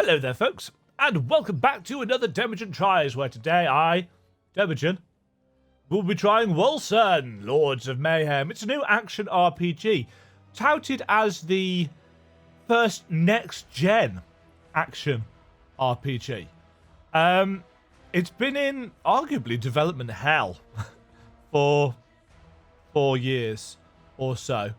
Hello there, folks, and welcome back to another Demajen Tries, where today I, Demajen, will be trying Wolcen, Lords of Mayhem. It's a new action RPG, touted as the first next-gen action RPG. It's been in, arguably, development hell for 4 years or so.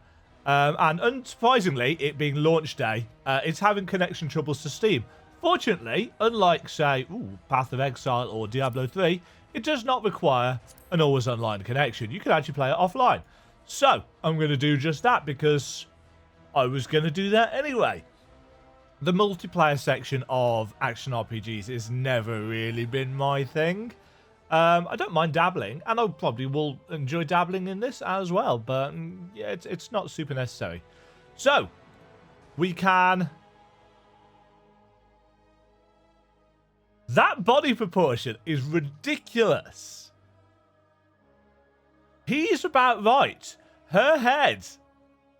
And unsurprisingly, it being launch day, it's having connection troubles to Steam. Fortunately, unlike, say, Path of Exile or Diablo 3, it does not require an always online connection. You can actually play it offline. So, I'm going to do just that because I was going to do that anyway. The multiplayer section of action RPGs has never really been my thing. I don't mind dabbling, and I probably will enjoy dabbling in this as well, but yeah, it's not super necessary. So, we can... That body proportion is ridiculous. He's about right. Her head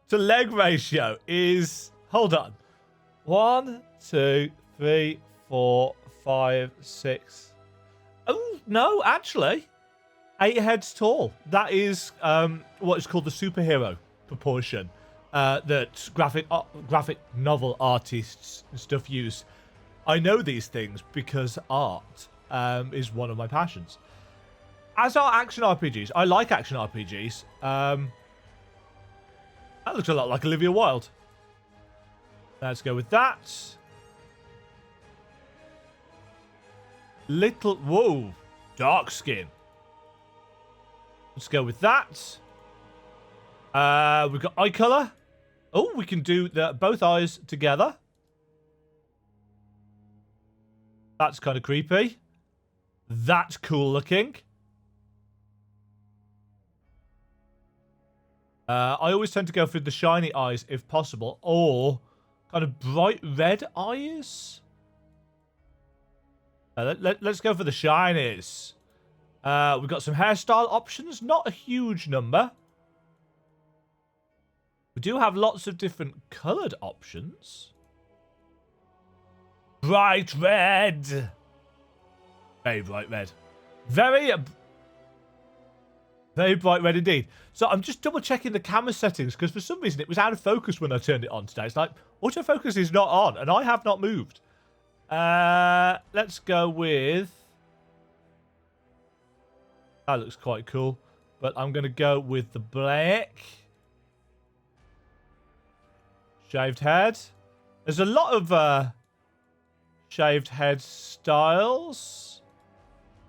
to leg ratio is... Hold on. 1, 2, 3, 4, 5, 6... Oh, no, actually. 8 heads tall. That is what is called the superhero proportion that graphic novel artists and stuff use. I know these things because art is one of my passions. As are action RPGs. I like action RPGs. That looks a lot like Olivia Wilde. Let's go with that. Whoa, dark skin. Let's go with that. We've got eye color. Oh, we can do both eyes together. That's kind of creepy. That's cool looking. I always tend to go for the shiny eyes if possible, or kind of bright red eyes. Let's go for the shinies. We've got some hairstyle options. Not a huge number. We do have lots of different coloured options. Bright red. Very bright red. Very bright red indeed. So I'm just double checking the camera settings because for some reason it was out of focus when I turned it on today. It's like autofocus is not on and I have not moved. Let's go with... That looks quite cool. But I'm going to go with the black. Shaved head. There's a lot of shaved head styles.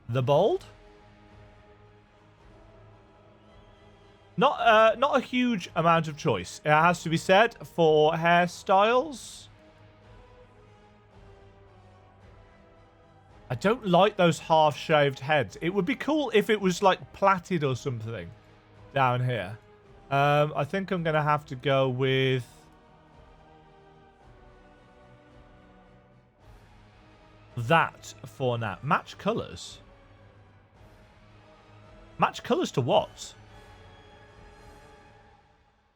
The bald. Not a huge amount of choice. It has to be said for hairstyles. I don't like those half-shaved heads. It would be cool if it was, like, plaited or something down here. I think I'm going to have to go with... that for now. Match colours? Match colours to what?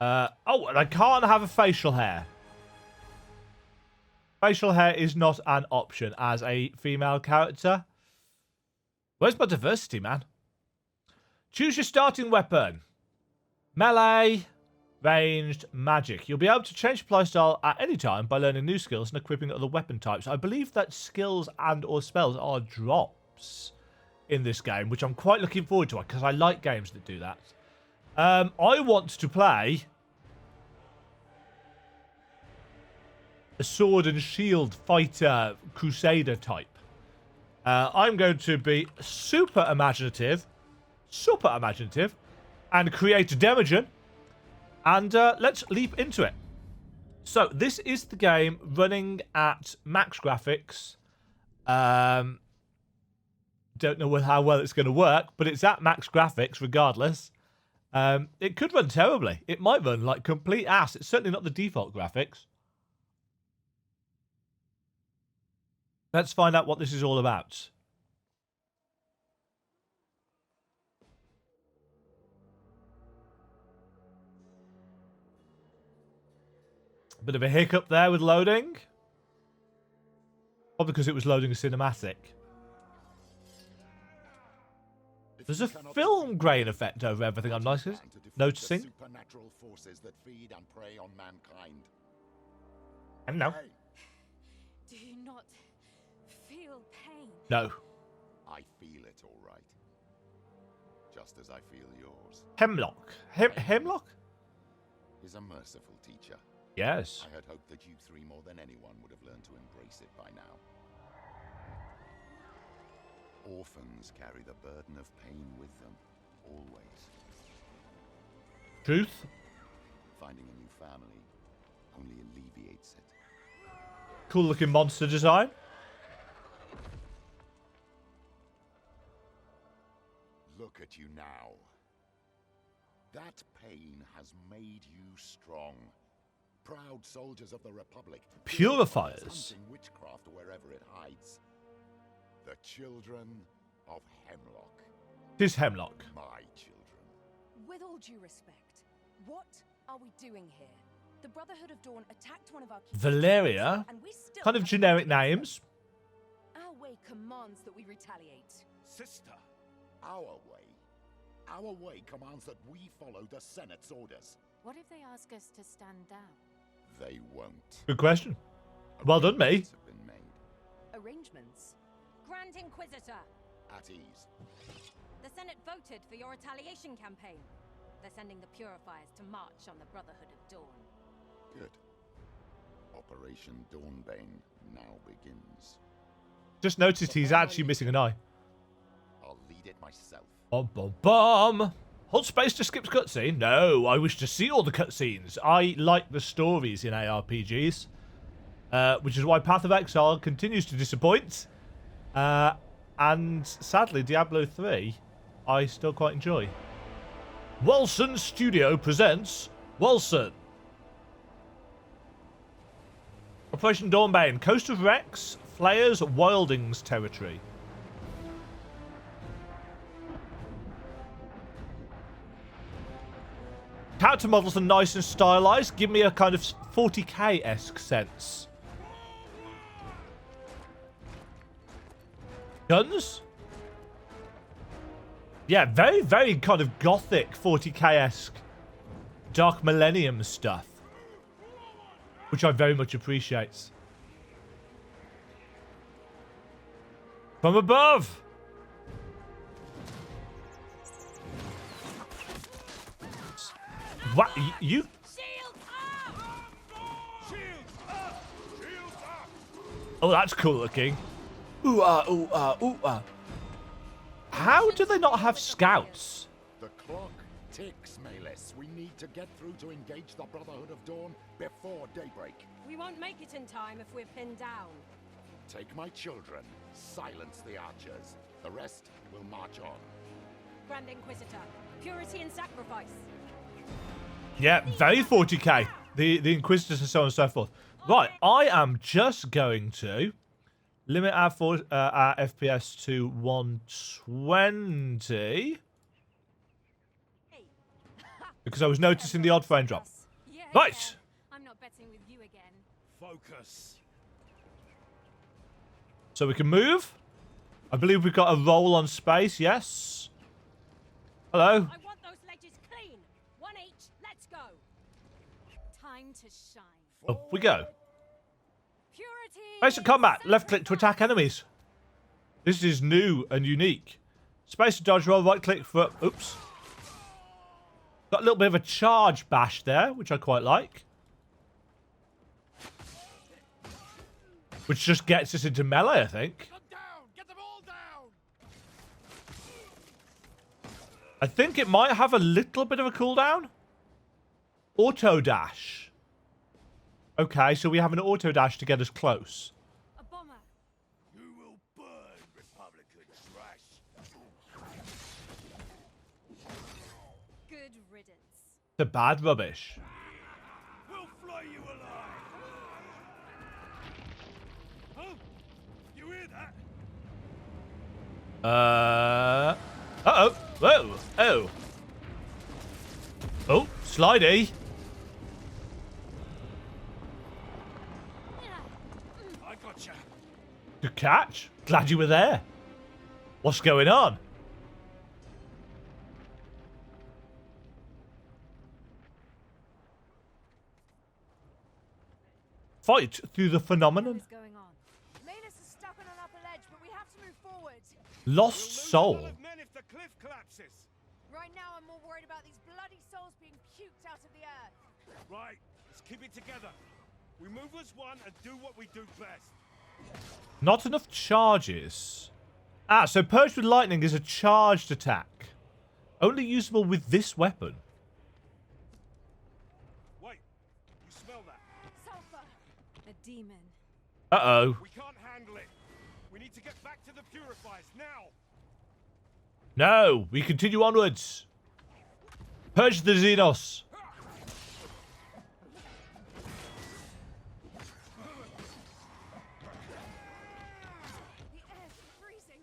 Oh, and I can't have a facial hair. Facial hair is not an option as a female character. Where's my diversity, man? Choose your starting weapon. Melee, ranged, magic. You'll be able to change your playstyle at any time by learning new skills and equipping other weapon types. I believe that skills and or spells are drops in this game, which I'm quite looking forward to because I like games that do that. I want to play... a sword and shield fighter crusader type. I'm going to be super imaginative, and create a Demajen, and let's leap into it. So this is the game running at max graphics. Don't know how well it's going to work, but it's at max graphics regardless. It could run terribly. It might run like complete ass. It's certainly not the default graphics. Let's find out what this is all about. Bit of a hiccup there with loading. Probably because it was loading a cinematic. There's a film grain effect over everything I'm noticing. Supernatural forces that feed and prey on mankind. And no. Do you not feel pain? No. I feel it all right. Just as I feel yours. Hemlock. Hemlock? Is a merciful teacher. Yes. I had hoped that you three more than anyone would have learned to embrace it by now. Orphans carry the burden of pain with them, always. Truth. Finding a new family only alleviates it. Cool looking monster design. Look at you now. That pain has made you strong. Proud soldiers of the Republic. Purifiers. Hunting witchcraft wherever it hides. The children of Hemlock. Tis Hemlock. My children. With all due respect, what are we doing here? The Brotherhood of Dawn attacked one of our Valeria. and we still Kind of generic names. Our way commands that we retaliate. Sister, our way. Our way commands that we follow the Senate's orders. What if they ask us to stand down? They won't. Good question. Well done, me. Arrangements have been made. Arrangements. Grand Inquisitor, At ease. the Senate voted for your retaliation campaign. They're sending the Purifiers to march on the Brotherhood of Dawn. Good. Operation Dawnbane now begins. Just noticed he's actually missing an eye. I'll lead it myself. Bum bum bum. Hold space to skip cutscene. No, I wish to see all the cutscenes. I like the stories in ARPGs, which is why Path of Exile continues to disappoint. And sadly, Diablo 3, I still quite enjoy. Wolcen Studio presents Wolcen. Operation Dawnbane, Coast of Rex, Flayers, Wildings territory. Character models are nice and stylized. Give me a kind of 40k-esque sense. Guns? Yeah, very, very kind of gothic 40k-esque Dark Millennium stuff. Which I very much appreciate. From above! What? You? Oh, that's cool looking. Ooh ah, ooh ah, ooh ah. How do they not have scouts? The clock ticks, Malis. We need to get through to engage the Brotherhood of Dawn before daybreak. We won't make it in time if we're pinned down. Take my children, silence the archers. The rest will march on. Grand Inquisitor, purity and sacrifice. Yeah, very 40k. The Inquisitors and so on and so forth. Right, I am just going to limit our FPS to 120. Because I was noticing the odd frame drop. Yeah, Right. I'm not betting with you again. Focus. So we can move. I believe we've got a roll on space, yes. Hello. I want those ledges clean. One each. Let's go. Time to shine. Up we go. Purity. Basic combat. Left click to attack enemies. This is new and unique. Space to dodge roll, right click for... Oops. Got a little bit of a charge bash there, which I quite like. Which just gets us into melee, I think. Get them all down. I think it might have a little bit of a cooldown. Auto dash. Okay, so we have an auto dash to get us close. A bomber. You will burn, Republican trash. Good riddance. The bad rubbish. We'll flay you alive. Oh, you hear that? Uh-oh. Whoa. Oh. Oh, slidey. I gotcha. Good catch. Glad you were there. What's going on? Fight through the What phenomenon. is going on? Manus is stuck on an upper ledge, but we have to move forward. Lost soul. We'll lose a lot of men if the cliff collapses. Right now, I'm more worried about these bloody souls being puked out of the earth. Right, let's keep it together. We move as one and do what we do best. Not enough charges. Ah, so Purged with Lightning is a charged attack. Only usable with this weapon. Wait, you smell that? Sulfur! A demon. Uh-oh. We can't handle it. We need to get back to the purifiers now. No, we continue onwards. Purge the Xenos. The air's freezing.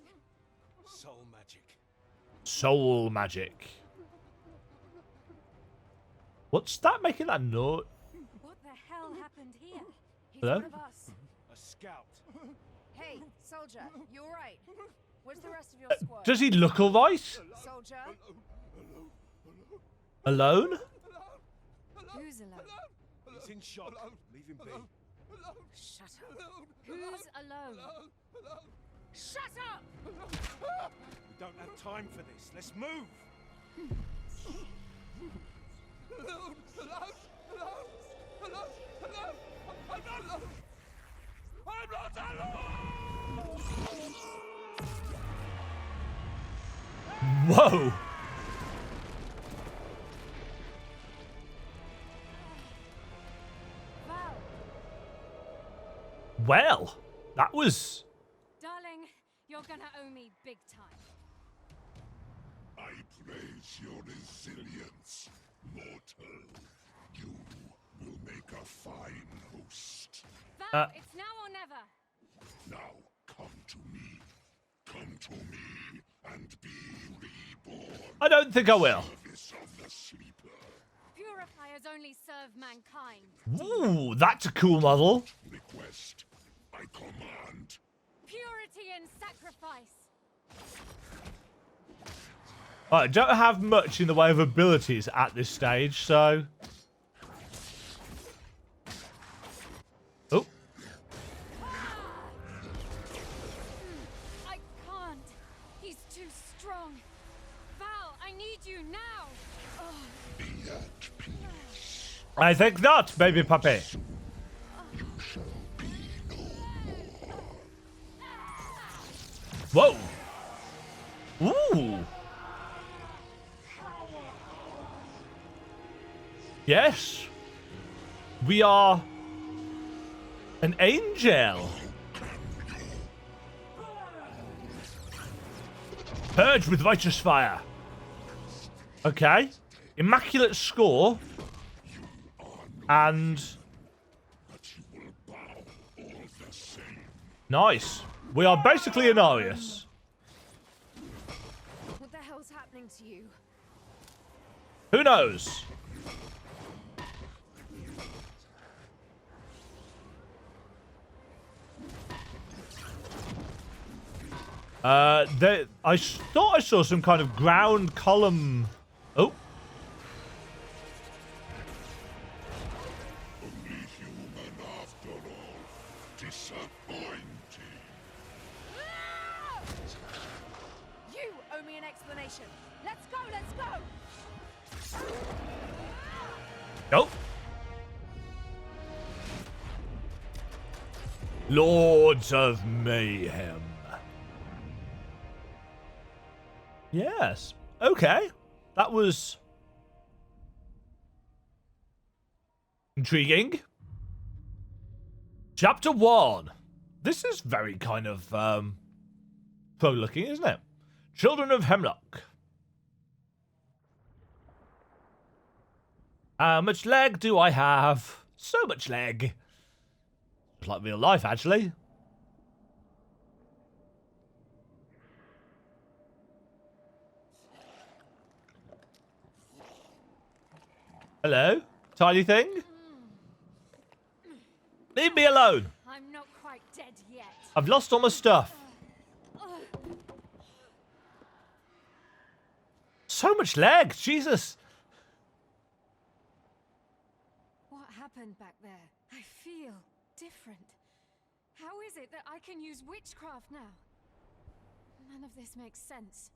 Soul magic. Soul magic. What's that making that note? What the hell happened here? He's Hello? one of us. A scout. Hey, soldier, you alright? Where's the rest of your squad? Does he look alright? Soldier? Alone? Who's alone? He's in shock. Leave him be. Shut up. Who's alone? Shut up! We don't have time for this. Let's move. I'm not alone! Whoa. Val, Well, that was... darling, you're gonna owe me big time. I praise your resilience, mortal. You will make a fine host. Val, it's now or never. Now come to me. Come to me and be reborn. I don't think I will. Service of the sleeper. Purifiers only serve mankind. Ooh, that's a cool model. Request. I command. Purity and sacrifice. I don't have much in the way of abilities at this stage, so... Oh. I can't. He's too strong. Val, I need you now. Be at peace. I think not, baby puppy. You shall be no Whoa. more. Ooh. Yes. We are an angel. Purge with righteous fire. Okay. Immaculate score. And But you will bow all the same. nice. We are basically an Arius. What the hell's happening to you? Who knows? I thought I saw some kind of ground column. Oh. Only human after all. Disappointing. You owe me an explanation. Let's go, let's go! Nope. Lords of Mayhem. Yes. Okay. That was intriguing. Chapter 1. This is very kind of pro-looking, isn't it? Children of Hemlock. How much leg do I have? So much leg. It's like real life, actually. Hello? Tiny thing? Leave me alone. I'm not quite dead yet. I've lost all my stuff. So much leg, Jesus. What happened back there? I feel different. How is it that I can use witchcraft now? None of this makes sense.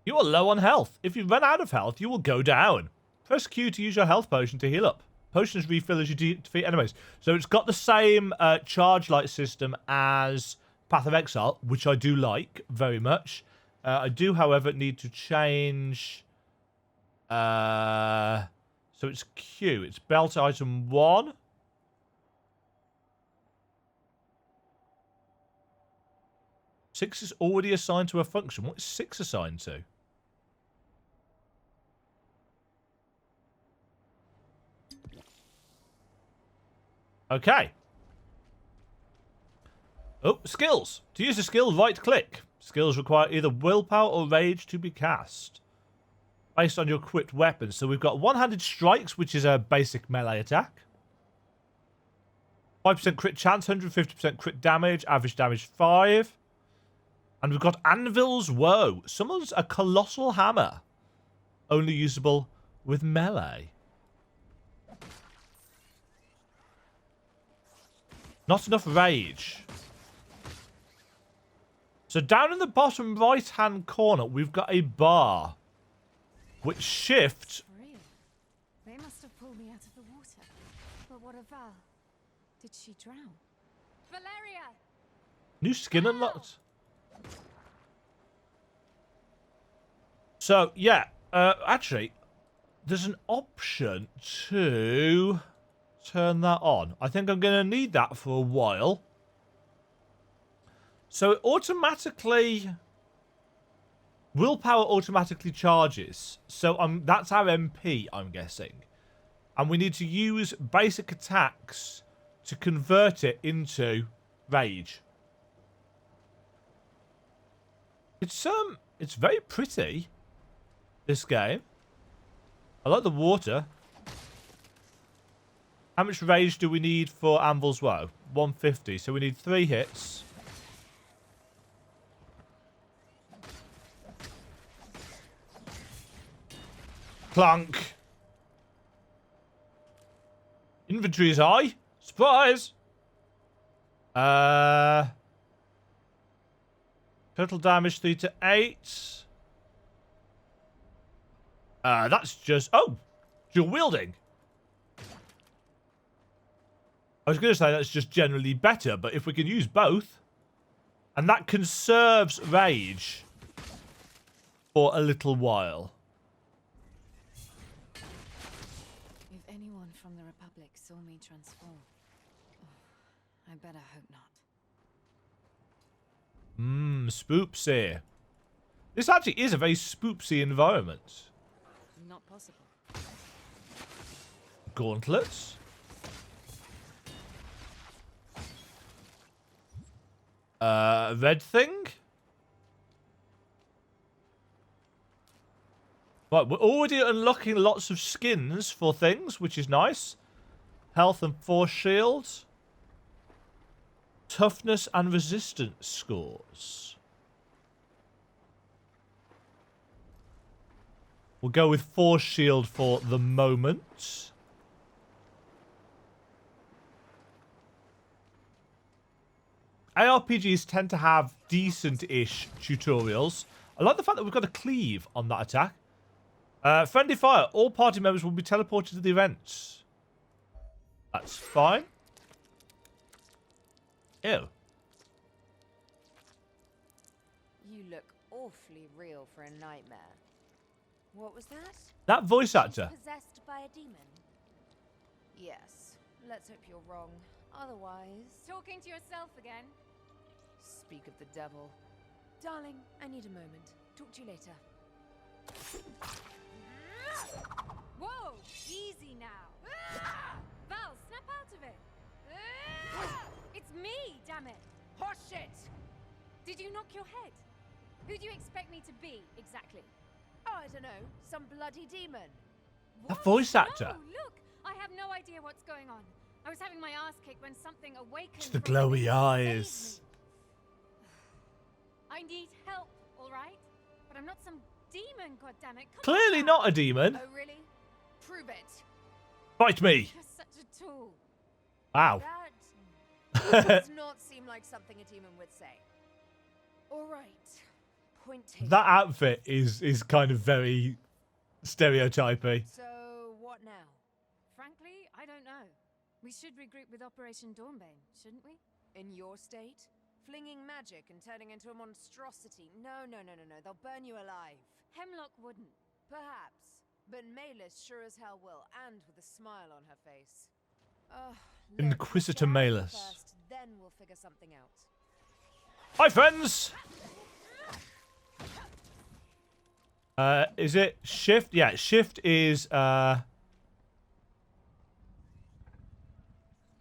You are low on health. If you run out of health, you will go down. Press Q to use your health potion to heal up. Potions refill as you defeat enemies. So it's got the same charge light system as Path of Exile, which I do like very much. I do, however, need to change... so it's Q. It's belt item 1. Six is already assigned to a function. What is 6 assigned to? Okay. Oh, skills. To use a skill, right-click. Skills require either willpower or rage to be cast, based on your equipped weapons. So we've got one-handed strikes, which is a basic melee attack. 5% crit chance, 150% crit damage, average damage 5. And we've got ANVIL'S Woe. Summons a colossal hammer. Only usable with melee. Not enough rage. So down in the bottom right-hand corner, we've got a bar. Which shifts... For real. They must have pulled me out of the water. But what of Val? Did she drown? Valeria! New skin unlocked. So, yeah. Actually, there's an option to turn that on. I think I'm going to need that for a while. So it automatically... Willpower automatically charges. So that's our MP, I'm guessing. And we need to use basic attacks to convert it into rage. It's very pretty, this game. I like the water. How much rage do we need for ANVIL'S Woe? 150. So we need 3 hits. Clunk. Inventory is high. Surprise. Total damage 3 to 8. That's just... Oh! Dual wielding. I was going to say that's just generally better, but if we can use both... And that conserves rage for a little while. If anyone from the Republic saw me transform, I better hope not. Spoopsy. This actually is a very spoopsy environment. Not possible. Gauntlets. Red thing. Right, we're already unlocking lots of skins for things, which is nice. Health and force shields. Toughness and resistance scores. We'll go with force shield for the moment. ARPGs tend to have decent-ish tutorials. I like the fact that we've got a cleave on that attack. Friendly fire. All party members will be teleported to the events. That's fine. Ew. You look awfully real for a nightmare. What was that? That voice actor. Possessed by a demon? Yes. Let's hope you're wrong. Otherwise... Talking to yourself again. Speak of the devil. Darling, I need a moment. Talk to you later. Whoa! Easy now. Val, snap out of it. It's me, damn it. Horseshit! Did you knock your head? Who do you expect me to be, exactly? Oh, I don't know. Some bloody demon. That voice actor. No, look! I have no idea what's going on. I was having my ass kicked when something awakened. It's the from within glowy and eyes. saved me. I need help, all right? But I'm not some demon, goddammit. Come Clearly on. not a demon. Oh, really? Prove it. Fight me. You're such a tool. Wow. That does not seem like something a demon would say. All right. Point taken. That outfit is kind of very stereotypy. So, what now? Frankly, I don't know. We should regroup with Operation Dawnbane, shouldn't we? In your state? Flinging magic and turning into a monstrosity? No. They'll burn you alive. Hemlock wouldn't. Perhaps. But Malus sure as hell will, and with a smile on her face. Inquisitor let's get out Malus. first, then we'll figure something out. Hi, friends. Is it shift? Yeah, shift is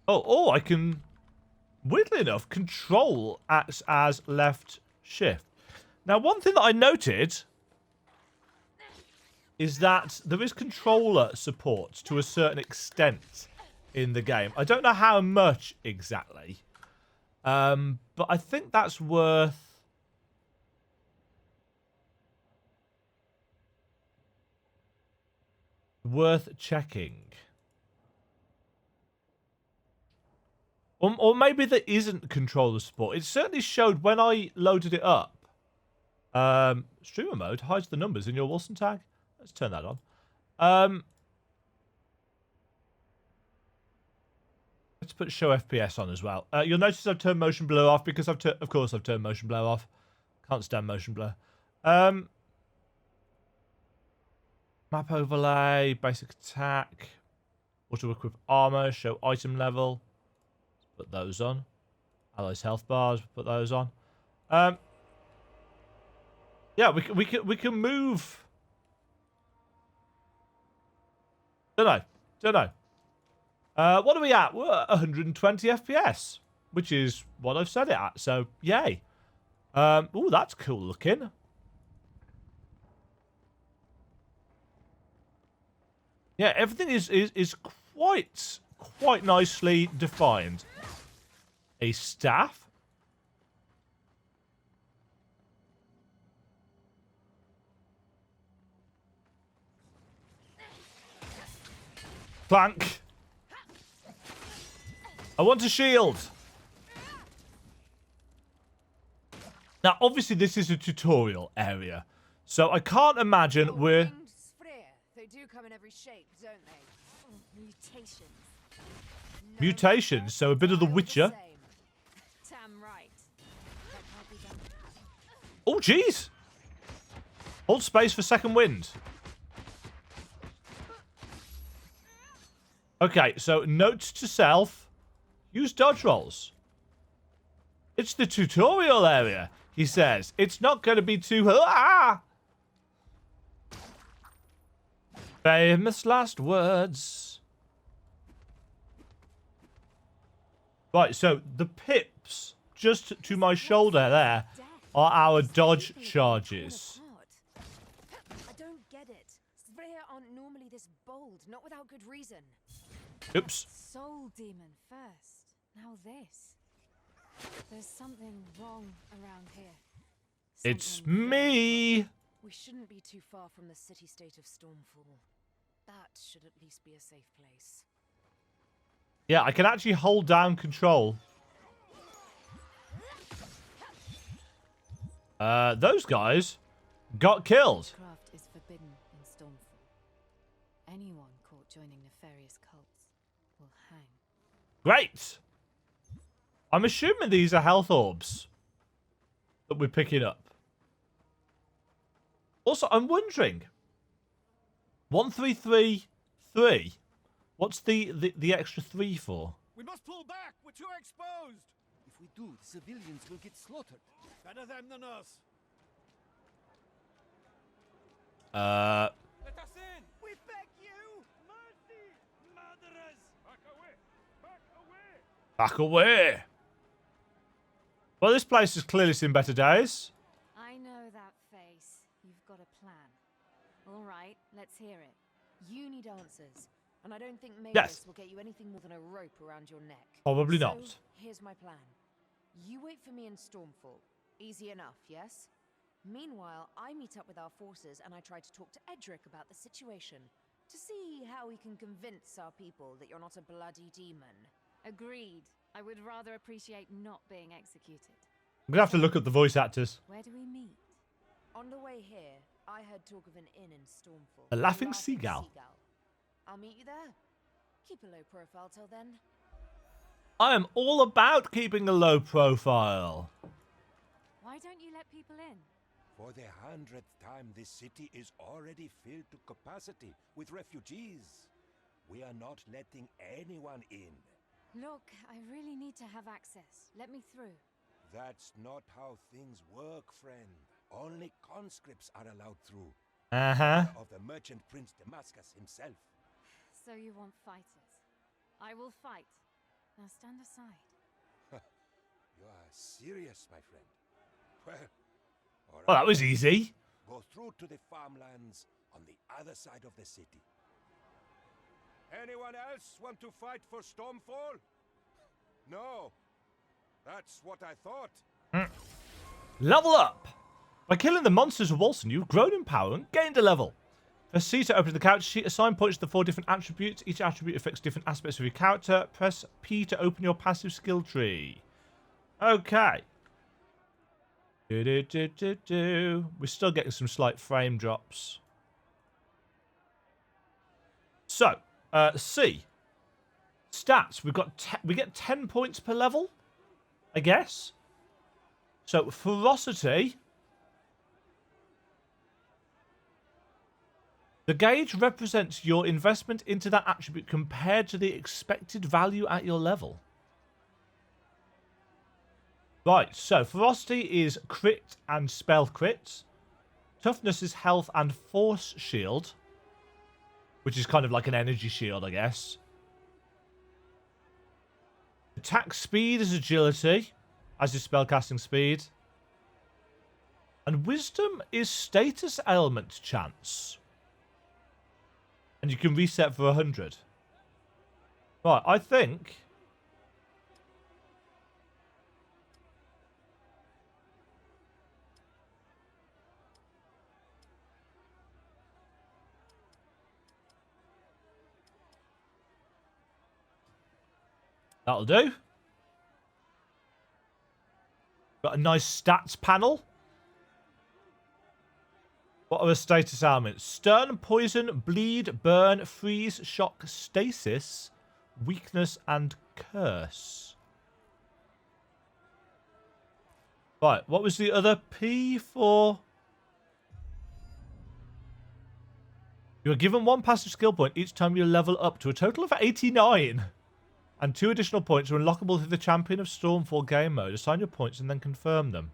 Oh, I can, weirdly enough, control acts as left shift. Now, one thing that I noted is that there is controller support to a certain extent in the game. I don't know how much exactly, but I think that's worth checking. Or maybe there isn't controller support. It certainly showed when I loaded it up. Streamer mode hides the numbers in your Wolcen tag. Let's turn that on. Let's put show FPS on as well. You'll notice I've turned motion blur off because of course I've turned motion blur off. Can't stand motion blur. Map overlay, basic attack, auto equip armor, show item level. Put those on. Allies health bars. Put those on. Yeah, we can move. Don't know. What are we at? We're at 120 FPS, which is what I've set it at. So yay. Oh, that's cool looking. Yeah, everything is quite nicely defined. A staff. Plank. I want a shield. Now, obviously, this is a tutorial area, so I can't imagine we're... Winged Sphere. They do come in every shape, don't they? Mutations. No, Mutations, so a bit of The all Witcher. same. Damn right. That can't be done. Oh, jeez. Hold space for second wind. Okay, so note to self. Use dodge rolls. It's the tutorial area, he says. It's not going to be too... Ah! Famous last words. Right, so the pips just to my shoulder there are our dodge charges. I don't get it. Sphere aren't normally this bold, not without good reason. Oops. Soul demon first. Now this. There's something wrong around here. It's Something me. We shouldn't be too far from the city-state of Stormfall. That should at least be a safe place. Yeah, I can actually hold down control. Those guys got killed. Witchcraft is forbidden in Stormfall. Anyone caught joining nefarious cults will hang. Great. I'm assuming these are health orbs that we're picking up. Also, I'm wondering, 1333. What's the extra 3 for? We must pull back. We're too exposed. If we do, the civilians will get slaughtered. Better them than us. Let us in. We beg you. Mercy. Murderers. Back away. Back away. Back away. Well, this place has clearly seen better days. I know that face. You've got a plan. All right, let's hear it. You need answers, and I don't think Mavis Yes. will get you anything more than a rope around your neck. Probably So, not. here's my plan. You wait for me in Stormfall. Easy enough, yes? Meanwhile, I meet up with our forces and I try to talk to Edric about the situation, to see how we can convince our people that you're not a bloody demon. Agreed. I would rather appreciate not being executed. I'm going to have to look at the voice actors. Where do we meet? On the way here, I heard talk of an inn in Stormfall. A Laughing Seagull. I'll meet you there. Keep a low profile till then. I am all about keeping a low profile. Why don't you let people in? For the 100th time, this city is already filled to capacity with refugees. We are not letting anyone in. Look, I really need to have access. Let me through. That's not how things work, friend. Only conscripts are allowed through. Uh-huh. Of the merchant Prince Damascus himself. So you want fighters. I will fight. Now stand aside. You are serious, my friend. Well, all Well, right. that was easy. Go through to the farmlands on the other side of the city. Anyone else want to fight for Stormfall? No. That's what I thought. Level up! By killing the monsters of Wolcen, you've grown in power and gained a level. Press C to open the character sheet. Assign points to the 4 different attributes. Each attribute affects different aspects of your character. Press P to open your passive skill tree. Okay. We're still getting some slight frame drops. So, C. Stats. We get 10 points per level, I guess. So, ferocity. The gauge represents your investment into that attribute compared to the expected value at your level. Right, so ferocity is crit and spell crit. Toughness is health and force shield, which is kind of like an energy shield, I guess. Attack speed is agility, as is spellcasting speed. And wisdom is status element chance. And you can reset for 100. Right, I think... that'll do. Got a nice stats panel. What are the status elements? Stun, poison, bleed, burn, freeze, shock, stasis, weakness, and curse. Right, what was the other P for? You are given 1 passive skill point each time you level up to a total of 89. And 2 additional points are unlockable through the Champion of Stormfall game mode. Assign your points and then confirm them.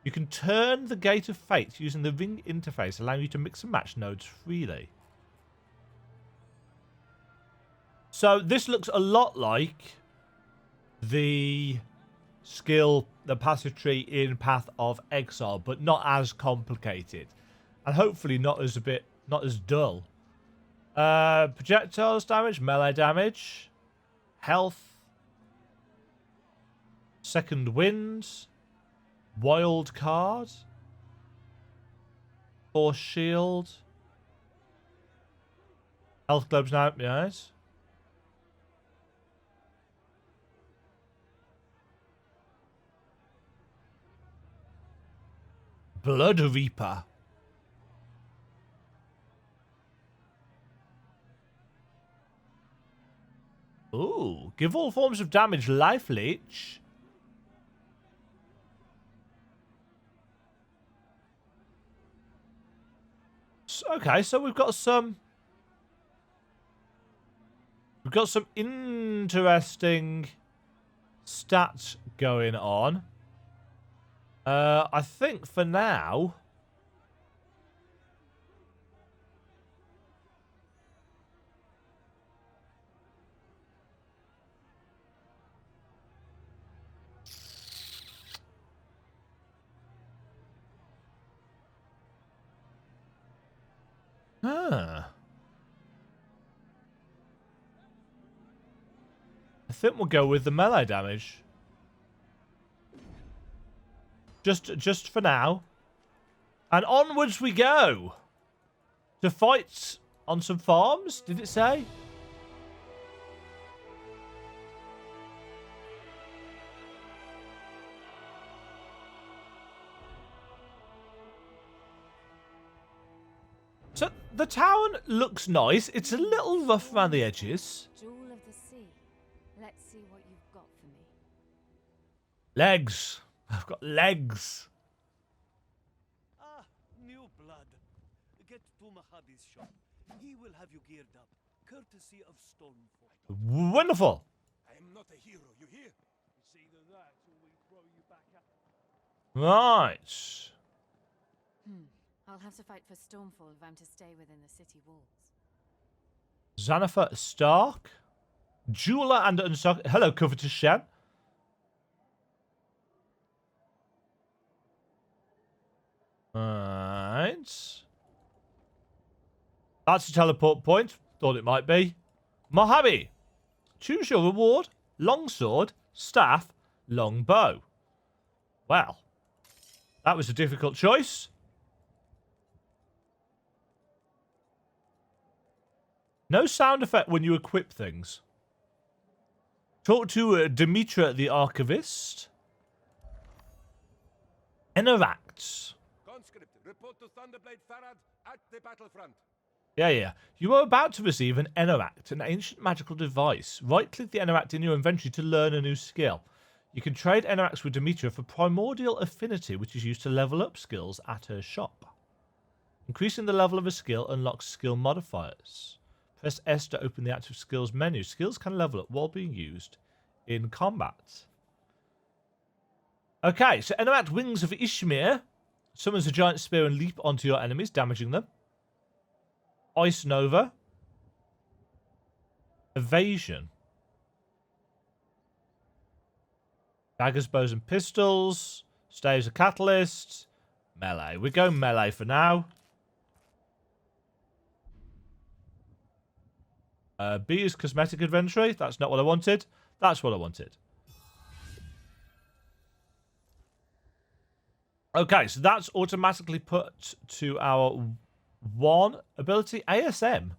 You can turn the Gate of Fate using the ring interface, allowing you to mix and match nodes freely. So this looks a lot like the passive tree in Path of Exile, but not as complicated. And hopefully not as dull. Projectiles damage, melee damage, health, second wind, wild card, force shield, health globes now, yes. Blood Reaper. Ooh, give all forms of damage life leech. Okay, so we've got some interesting stats going on. I think for now, I think we'll go with the melee damage. Just for now. And onwards we go. To fight on some farms, did it say? So the town looks nice. It's a little rough around the edges. Jewel of the sea. Let's see what you've got for me. Legs. I've got legs. Ah, new blood. Get to Mahabi's shop. He will have you geared up, courtesy of Stonefall. Wonderful. I am not a hero, you hear? It's either that or we throw you back at... Right. I'll have to fight for Stormfall if I'm to stay within the city walls. Xanafer Stark. Jeweler and Unsuck. Hello, Covetous Shen. Right. That's a teleport point. Thought it might be. Mojave. Choose your reward. Longsword, staff, long bow. Well, that was a difficult choice. No sound effect when you equip things. Talk to Demetra the Archivist. Interact. Conscript, report to Thunderblade Farad at the battlefront. Yeah. You are about to receive an Interact, an ancient magical device. Right-click the Interact in your inventory to learn a new skill. You can trade Interacts with Demetra for Primordial Affinity, which is used to level up skills at her shop. Increasing the level of a skill unlocks skill modifiers. Press S to open the active skills menu. Skills can level up while being used in combat. Okay, so Interact Wings of Ishmir. Summons a giant spear and leap onto your enemies, damaging them. Ice Nova. Evasion. Daggers, bows and pistols. Staves of Catalyst. Melee. We go melee for now. B is cosmetic inventory. That's not what I wanted. That's what I wanted. Okay, so that's automatically put to our one ability. ASM.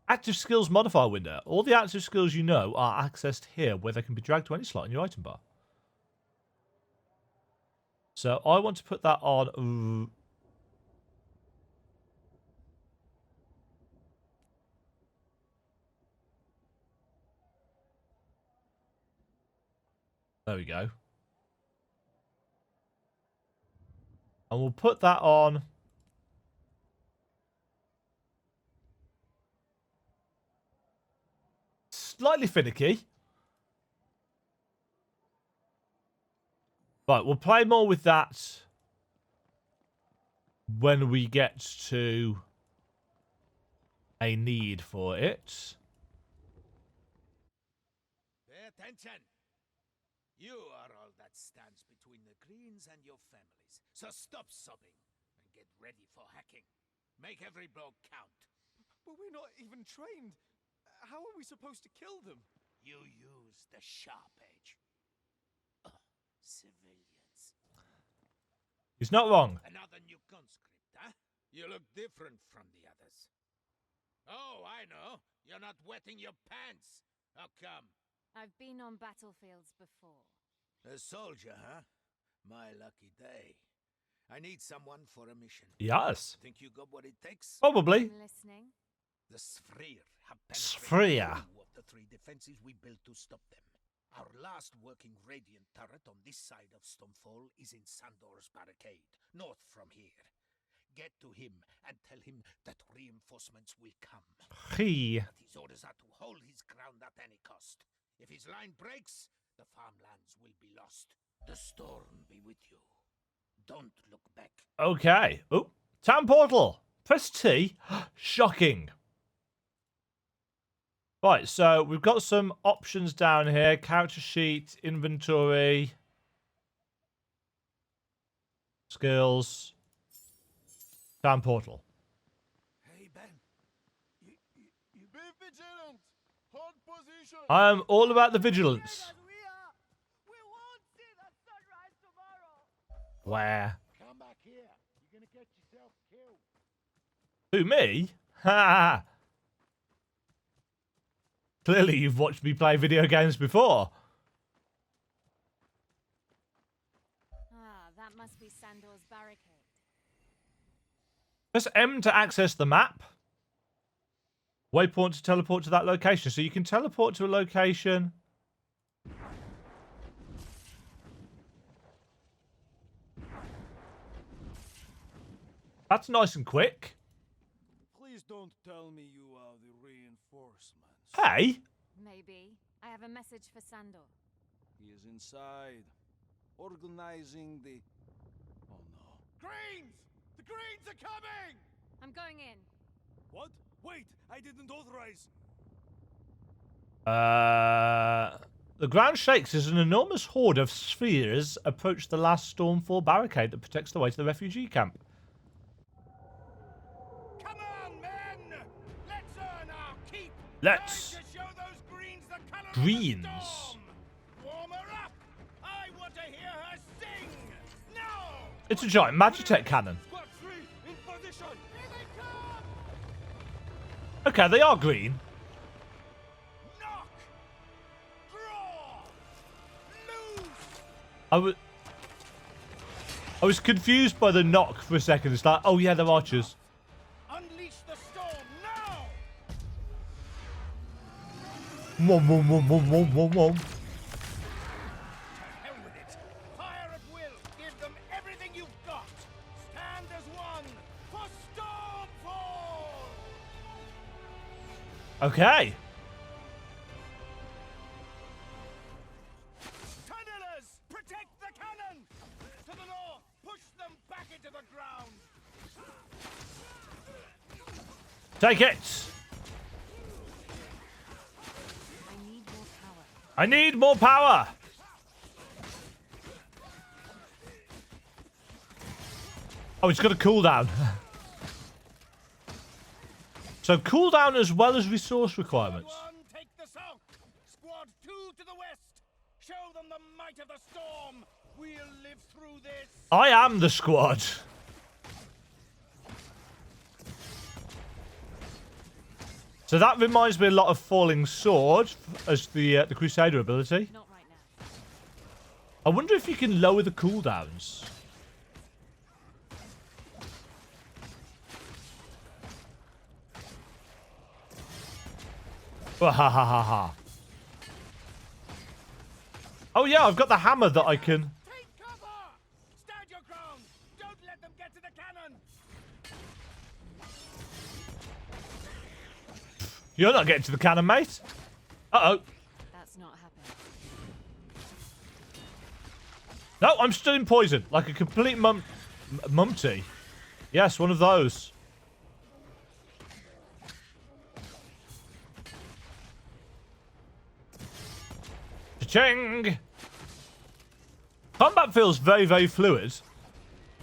Active skills modifier window. All the active skills you know are accessed here, where they can be dragged to any slot in your item bar. So I want to put that on... There we go. And we'll put that on... Slightly finicky. Right, we'll play more with that when we get to a need for it. Pay attention. You are all that stands between the Greens and your families. So stop sobbing and get ready for hacking. Make every blow count. But we're not even trained. How are we supposed to kill them? You use the sharp edge. Civilians. He's not wrong. Another new conscript, huh? You look different from the others. Oh, I know. You're not wetting your pants. How come? I've been on battlefields before. A soldier, huh? My lucky day. I need someone for a mission. Yes. Think you got what it takes? Probably. I'm listening. The Sphere have Sphere. penetrated 2 of the 3 defenses we built to stop them. Our last working radiant turret on this side of Stonefall is in Sandor's barricade, north from here. Get to him and tell him that reinforcements will come. He. But his orders are to hold his ground at any cost. If his line breaks, the farmlands will be lost. The storm be with you. Don't look back. Okay. Oh, town portal. Press T. Shocking. Right, so we've got some options down here. Character sheet, inventory, skills, town portal. Hey, Ben. You... Be vigilant! Hold position. I am all about the vigilance. We won't see the sunrise tomorrow. Where? Come back here. You're gonna get yourself killed. Who, me? Ha! Clearly you've watched me play video games before. Ah, that must be Sandor's barricade. Press M to access the map. Waypoint to teleport to that location. So you can teleport to a location. That's nice and quick. Please don't tell me you are the reinforcements. Hey! Maybe. I have a message for Sandor. He is inside, organizing the... Oh no. Greens! The Greens are coming! I'm going in. What? Wait, I didn't authorize. The ground shakes as an enormous horde of spheres approach the last Stormfall barricade that protects the way to the refugee camp. Come on, men! Let's earn our keep! Let's. Time to show those Greens the color Greens. of the storm! Warm her up! I want to hear her sing! Now! It's a giant Magitech cannon. Squad 3, in position. Here they come! Okay, they are green. Knock! Draw! Loose! I was confused by the knock for a second. It's like, oh yeah, they're archers. Unleash the storm now! Wom, wom, wom, wom, wom, wom, wom. Hell with it! Fire at will! Give them everything you've got! Stand as one for Stormfall! Okay. Tunnelers! Protect the cannon! To the north! Push them back into the ground! Take it. I need more power. I need more power. Oh, it's got a cooldown. So cooldown as well as resource requirements. One, take the south! Squad 2 to the west! Show them the might of the storm! We'll live through this! I am the squad. So that reminds me a lot of Falling Sword as the Crusader ability. Not right now. I wonder if you can lower the cooldowns. Wahahaha. Oh yeah, I've got the hammer that I can... Take cover! Stand your ground! Don't let them get to the cannon! You're not getting to the cannon, mate. Uh-oh. That's not happening. No, I'm still in poison. Like a complete mumpty. Yes, one of those. Cha-ching! Combat feels very, very fluid.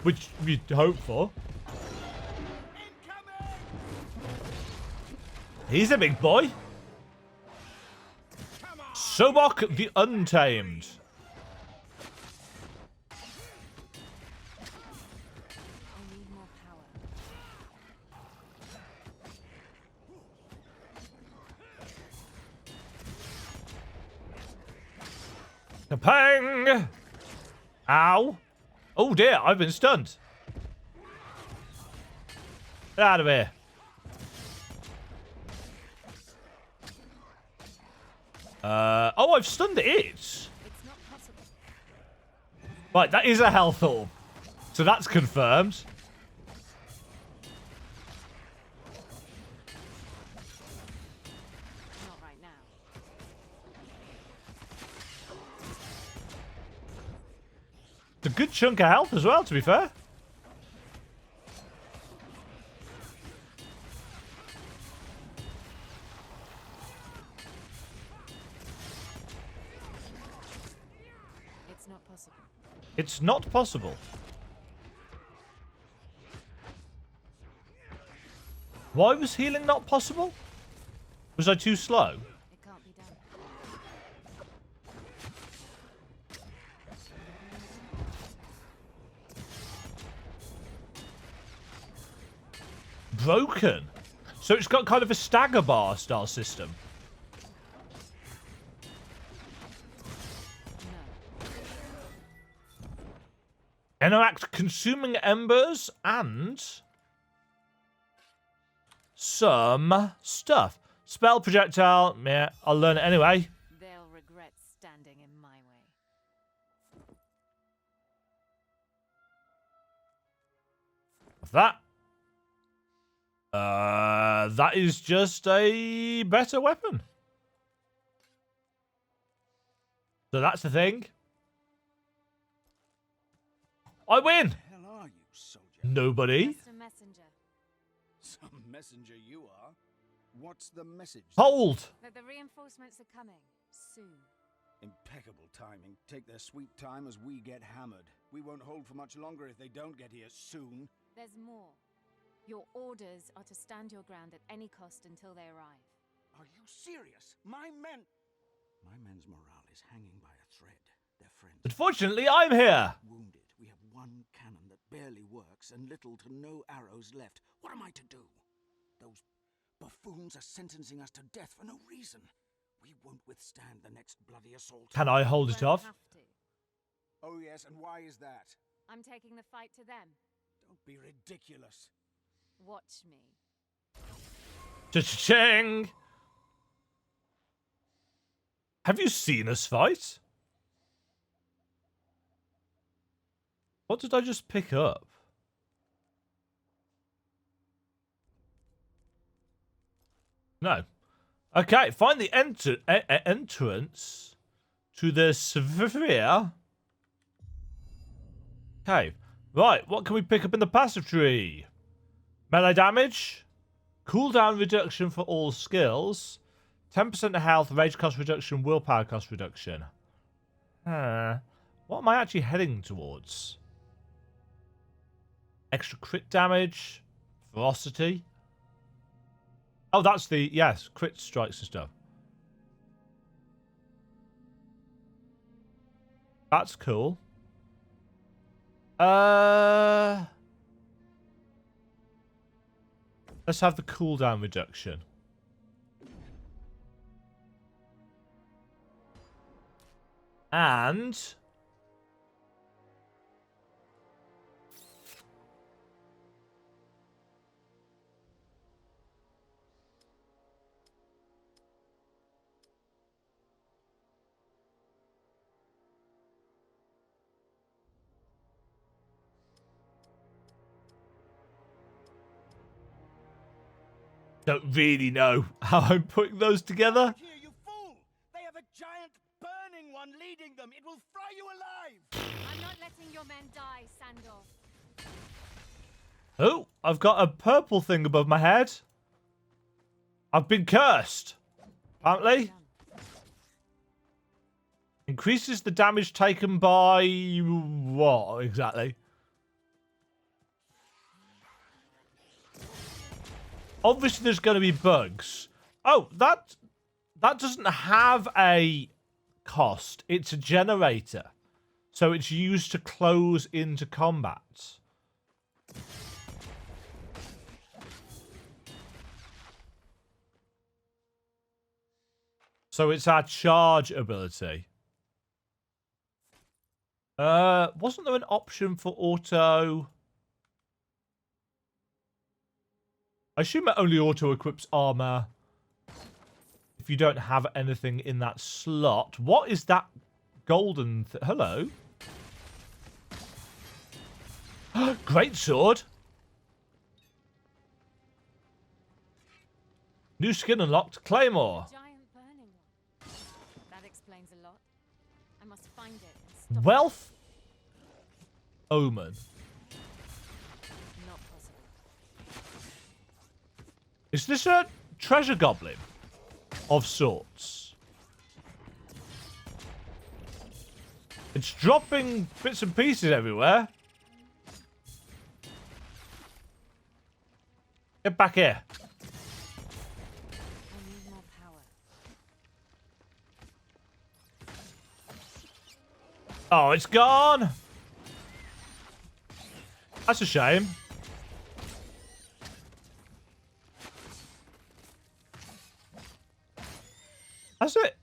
Which you'd hope for. Incoming! He's a big boy. Come on! Sobok the Untamed. I need more power. Kapang! Ow. Oh dear, I've been stunned. Get out of here. Oh, I've stunned it. It's not possible. Right, that is a health orb. So that's confirmed. Not right now. It's a good chunk of health as well, to be fair. It's not possible. It's not possible. Why was healing not possible? Was I too slow? It broken. So it's got kind of a stagger bar style system. Interact consuming embers and some stuff. Spell projectile. Yeah, I'll learn it anyway. They'll regret standing in my way. That. That is just a better weapon. So that's the thing. I win. Hell are you, soldier? Nobody. Just a messenger. Some messenger you are. What's the message? Hold. That the reinforcements are coming soon. Impeccable timing. Take their sweet time as we get hammered. We won't hold for much longer if they don't get here soon. There's more. Your orders are to stand your ground at any cost until they arrive. Are you serious? My men's morale is hanging by a thread. Their friends Unfortunately, I'm here. wounded. We have one cannon that barely works and little to no arrows left. What am I to do? Those buffoons are sentencing us to death for no reason. We won't withstand the next bloody assault. Can I hold it Won't off? have to. Oh yes, and why is that? I'm taking the fight to them. Don't be ridiculous. Watch me. Cha-ching. Have you seen us fight? What did I just pick up? No. Okay, find the entrance to the sphere. Okay, right, what can we pick up in the passive tree? Melee damage, cooldown reduction for all skills, 10% health, rage cost reduction, willpower cost reduction. What am I actually heading towards? Extra crit damage, ferocity. Oh, that's the, yes, crit strikes and stuff. That's cool. Let's have the cooldown reduction. And don't really know how I'm putting those together. Here, you fool! They have a giant burning one leading them. It will fry you alive. I'm not letting your men die, Sandor. Oh, I've got a purple thing above my head. I've been cursed. Apparently. Increases the damage taken by what exactly? Obviously, there's going to be bugs. Oh, that doesn't have a cost. It's a generator. So it's used to close into combat. So it's our charge ability. Wasn't there an option for auto? I assume it only auto-equips armor if you don't have anything in that slot. What is that golden... Hello? Great sword. New skin unlocked. Claymore. Giant burning one. That explains a lot. I must find it and stop Wealth. Omen. it. Not possible. Is this a treasure goblin of sorts? It's dropping bits and pieces everywhere. Get back here. I need more power. Oh, it's gone. That's a shame. That's it.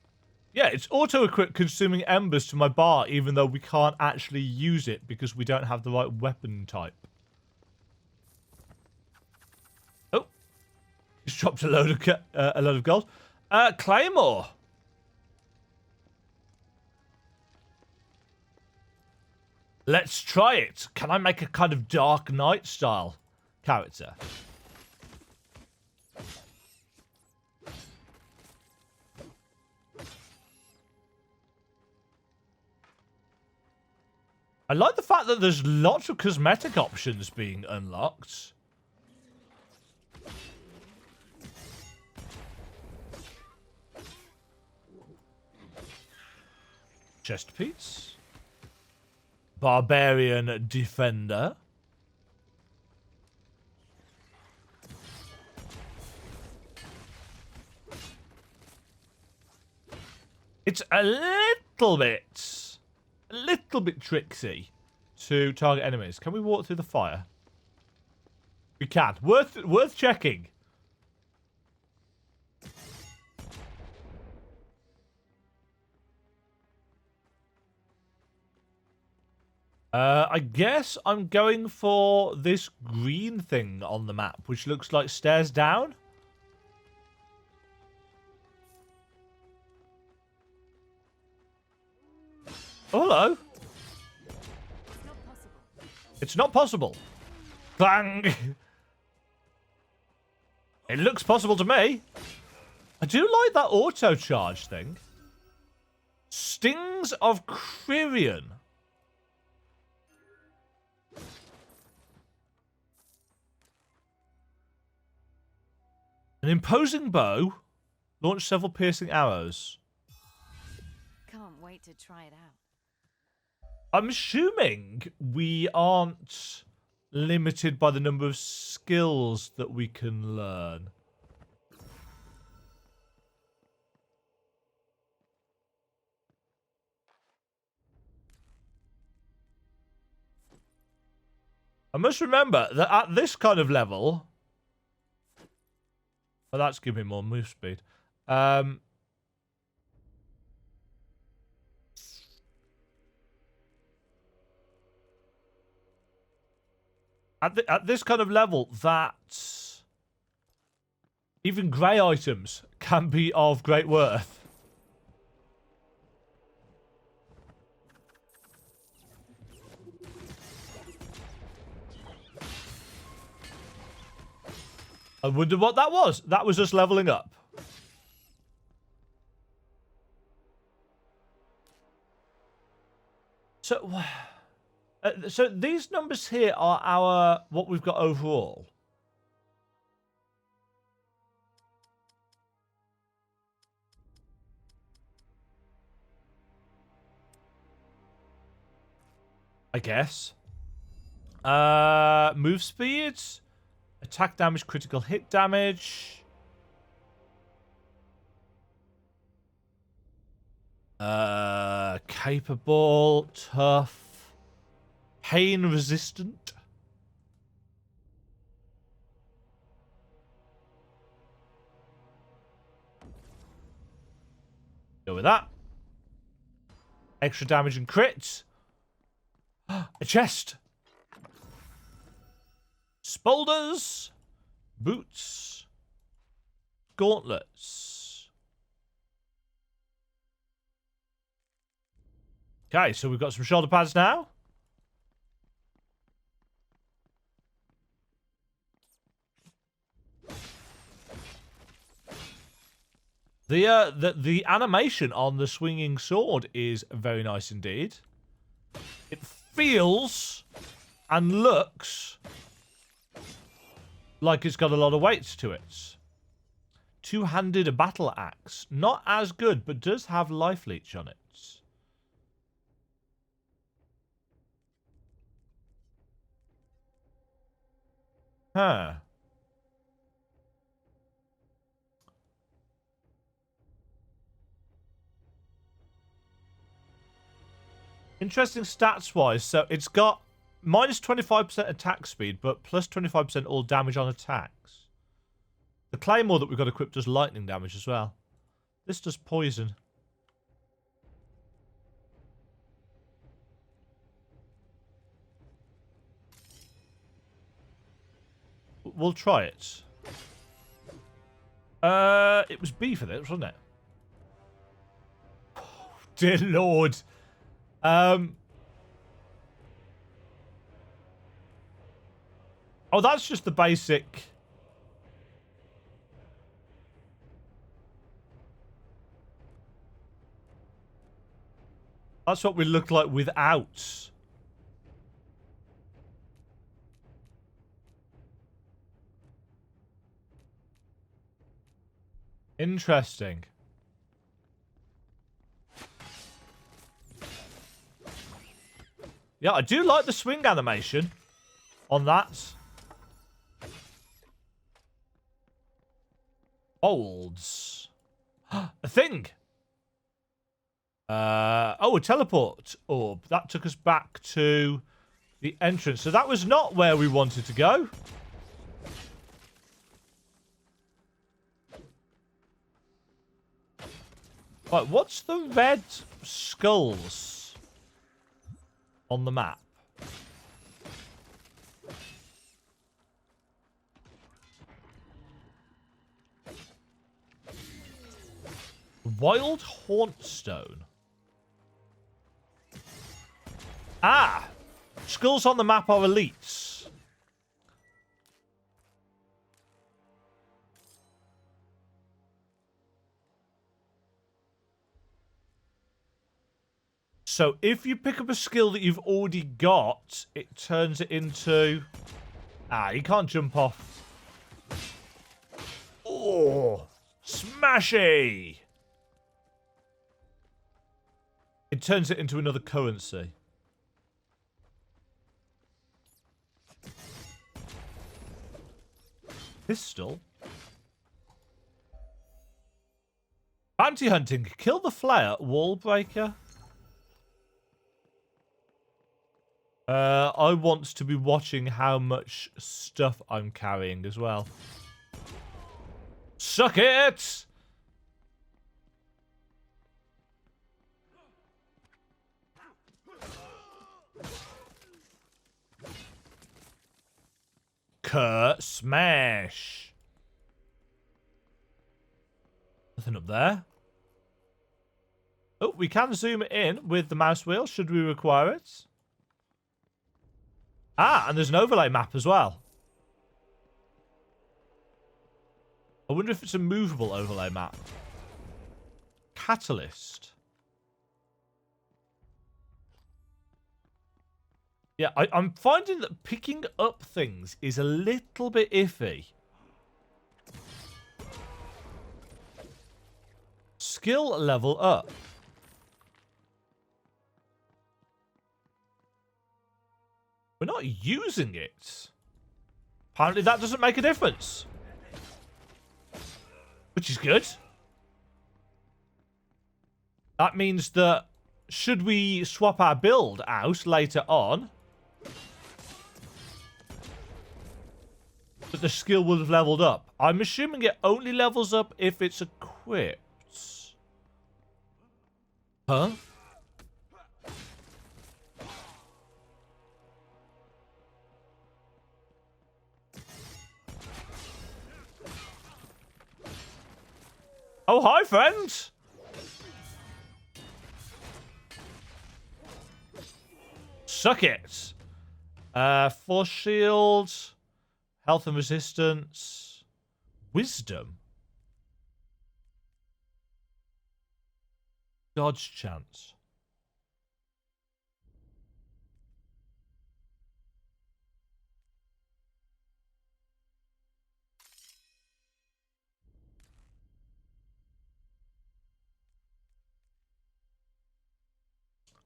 Yeah, it's auto-equipped consuming embers to my bar, even though we can't actually use it because we don't have the right weapon type. Oh. He's dropped a load of gold. Claymore. Let's try it. Can I make a kind of Dark Knight style character? I like the fact that there's lots of cosmetic options being unlocked. Chest piece. Barbarian Defender. It's a little bit tricksy to target enemies. Can we walk through the fire? We can. Worth checking. I guess I'm going for this green thing on the map, which looks like stairs down. Oh, hello. It's not possible. Bang! It looks possible to me. I do like that auto charge thing. Stings of KREARION. An imposing bow. Launch several piercing arrows. Can't wait to try it out. I'm assuming we aren't limited by the number of skills that we can learn. I must remember that at this kind of level... Oh, that's giving me more move speed. At this kind of level, that even grey items can be of great worth. I wonder what that was. That was just leveling up. So these numbers here are what we've got overall. I guess. Move speed, attack damage, critical hit damage. Capable, tough. Pain resistant. Go with that. Extra damage and crits. A chest. Spolders. Boots. Gauntlets. Okay, so we've got some shoulder pads now. The animation on the swinging sword is very nice indeed. It feels and looks like it's got a lot of weight to it. Two-handed battle axe. Not as good, but does have life leech on it. Huh. Interesting stats-wise. So it's got minus 25% attack speed, but plus 25% all damage on attacks. The claymore that we've got equipped does lightning damage as well. This does poison. We'll try it. It was B for this, wasn't it? Oh, dear Lord. Oh, that's just the basic. That's what we look like without. Interesting. Yeah, I do like the swing animation on that. Olds. A thing. Oh, a teleport orb. That took us back to the entrance. So that was not where we wanted to go. Right, what's the red skulls on the map? Wild Hauntstone. Ah! Skulls on the map are elites. So if you pick up a skill that you've already got, it turns it into... Ah, you can't jump off. Oh! Smashy! It turns it into another currency. Pistol. Bounty hunting. Kill the Flayer. Wall breaker. I want to be watching how much stuff I'm carrying as well. Suck it! Smash. Nothing up there. Oh, we can zoom it in with the mouse wheel, should we require it. Ah, and there's an overlay map as well. I wonder if it's a movable overlay map. Catalyst. Yeah, I'm finding that picking up things is a little bit iffy. Skill level up. We're not using it. Apparently that doesn't make a difference. Which is good. That means that should we swap our build out later on, that the skill will have leveled up. I'm assuming it only levels up if it's equipped. Huh? Oh, hi, friends! Suck it! Force shield, health and resistance, wisdom, dodge chance.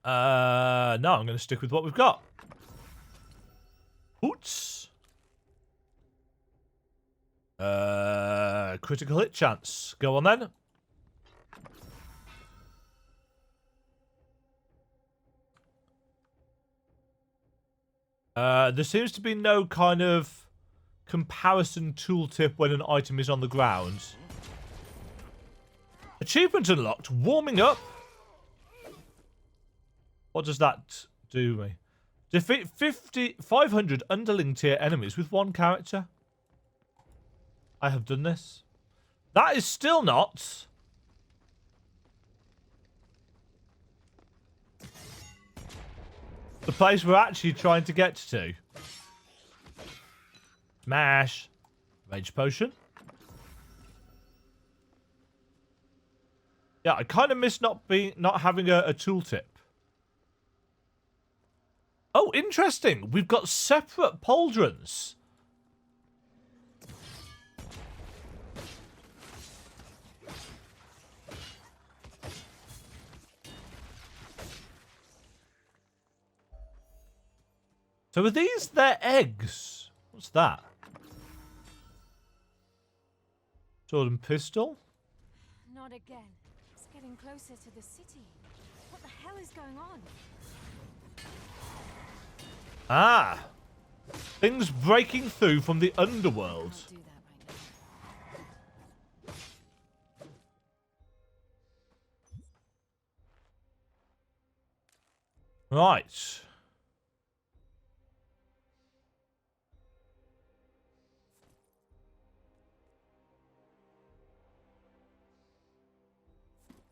No, I'm going to stick with what we've got. Oots. Critical hit chance. Go on then. There seems to be no kind of comparison tooltip when an item is on the ground. Achievement unlocked. Warming up. What does that do me? Defeat 500 underling tier enemies with one character. I have done this. That is still not... the place we're actually trying to get to. Smash. Rage potion. Yeah, I kind of miss not having a tooltip. Oh, interesting. We've got separate pauldrons. So are these their eggs? What's that? Sword and pistol? Not again. It's getting closer to the city. What the hell is going on? Ah. Things breaking through from the underworld. I'll do that right now. Right.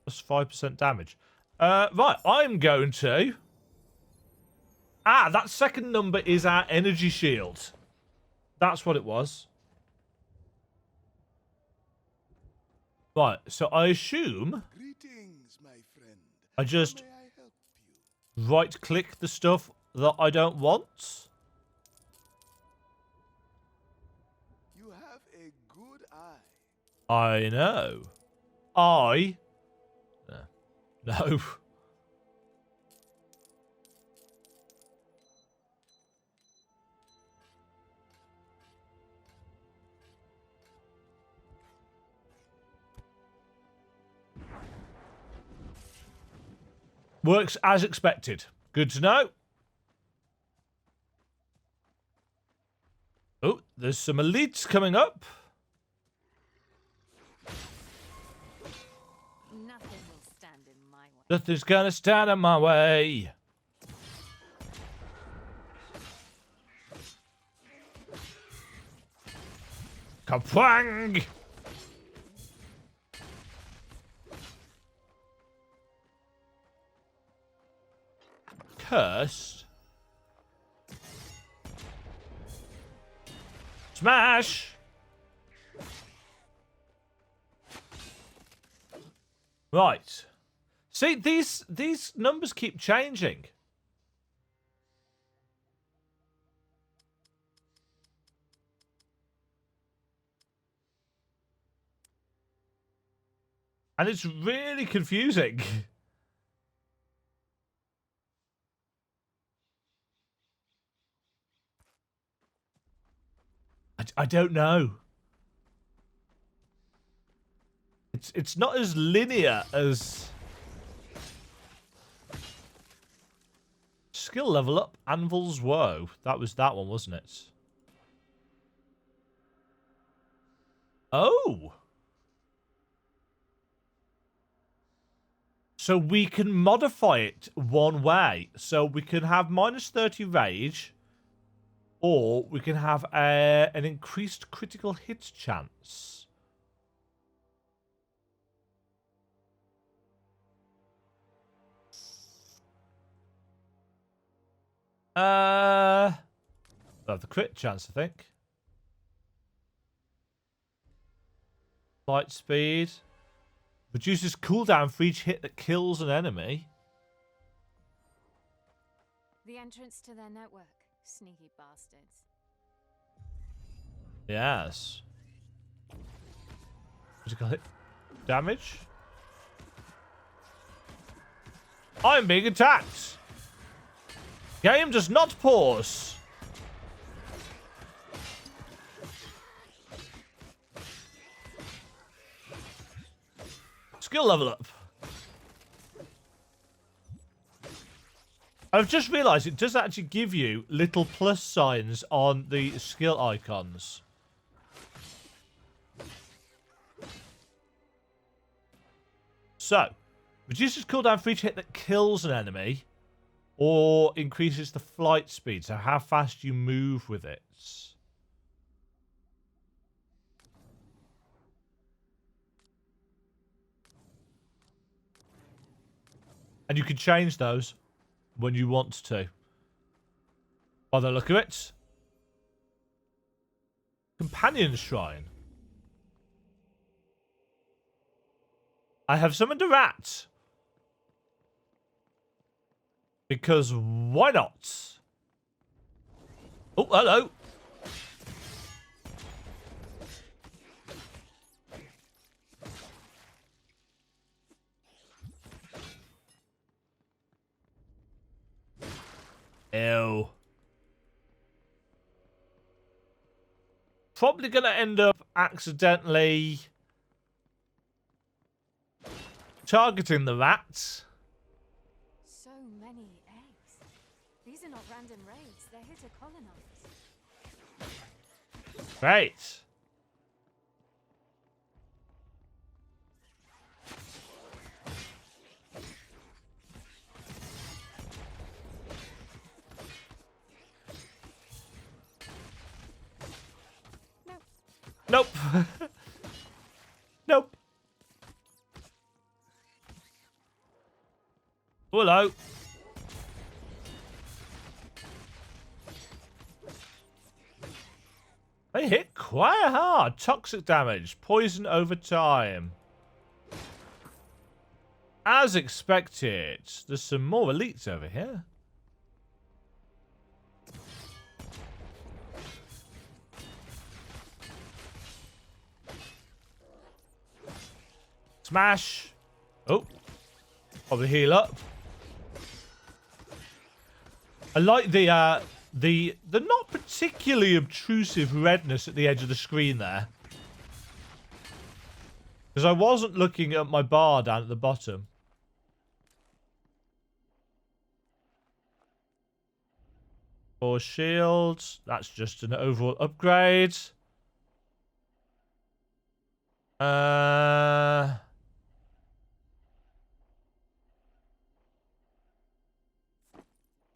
Plus 5% damage. Right, I'm going to... Ah, that second number is our energy shield. That's what it was. Right, so I assume... Greetings, my friend. I just May I help you? right-click the stuff that I don't want. You have a good eye. I know. No. Works as expected. Good to know. Oh, there's some elites coming up. Nothing will stand in my way. Nothing's gonna stand in my way. Kapwang! Cursed. Smash! Right. See, these numbers keep changing. And it's really confusing. I don't know. It's not as linear as... Skill level up, ANVIL'S Woe. That was that one, wasn't it? Oh! So we can modify it one way. So we can have minus 30 rage, or we can have an increased critical hit chance. The crit chance, I think. Light speed. Reduces cooldown for each hit that kills an enemy. The entrance to their network. Sneaky bastards. Yes. Critical hit damage. I'm being attacked. Game does not pause. Skill level up. I've just realised it does actually give you little plus signs on the skill icons. So, reduces cooldown for each hit that kills an enemy, or increases the flight speed, so how fast you move with it. And you can change those when you want to. By the look of it. Companion Shrine. I have summoned a rat. Because why not? Oh, hello. Ew. Probably going to end up accidentally targeting the rats. So many eggs. These are not random raids. They're here to colonize. Great. Nope. Nope. Hello. They hit quite hard. Toxic damage. Poison over time. As expected. There's some more elites over here. Smash. Oh. Probably heal up. I like the not particularly obtrusive redness at the edge of the screen there. Because I wasn't looking at my bar down at the bottom. Four shields. That's just an overall upgrade.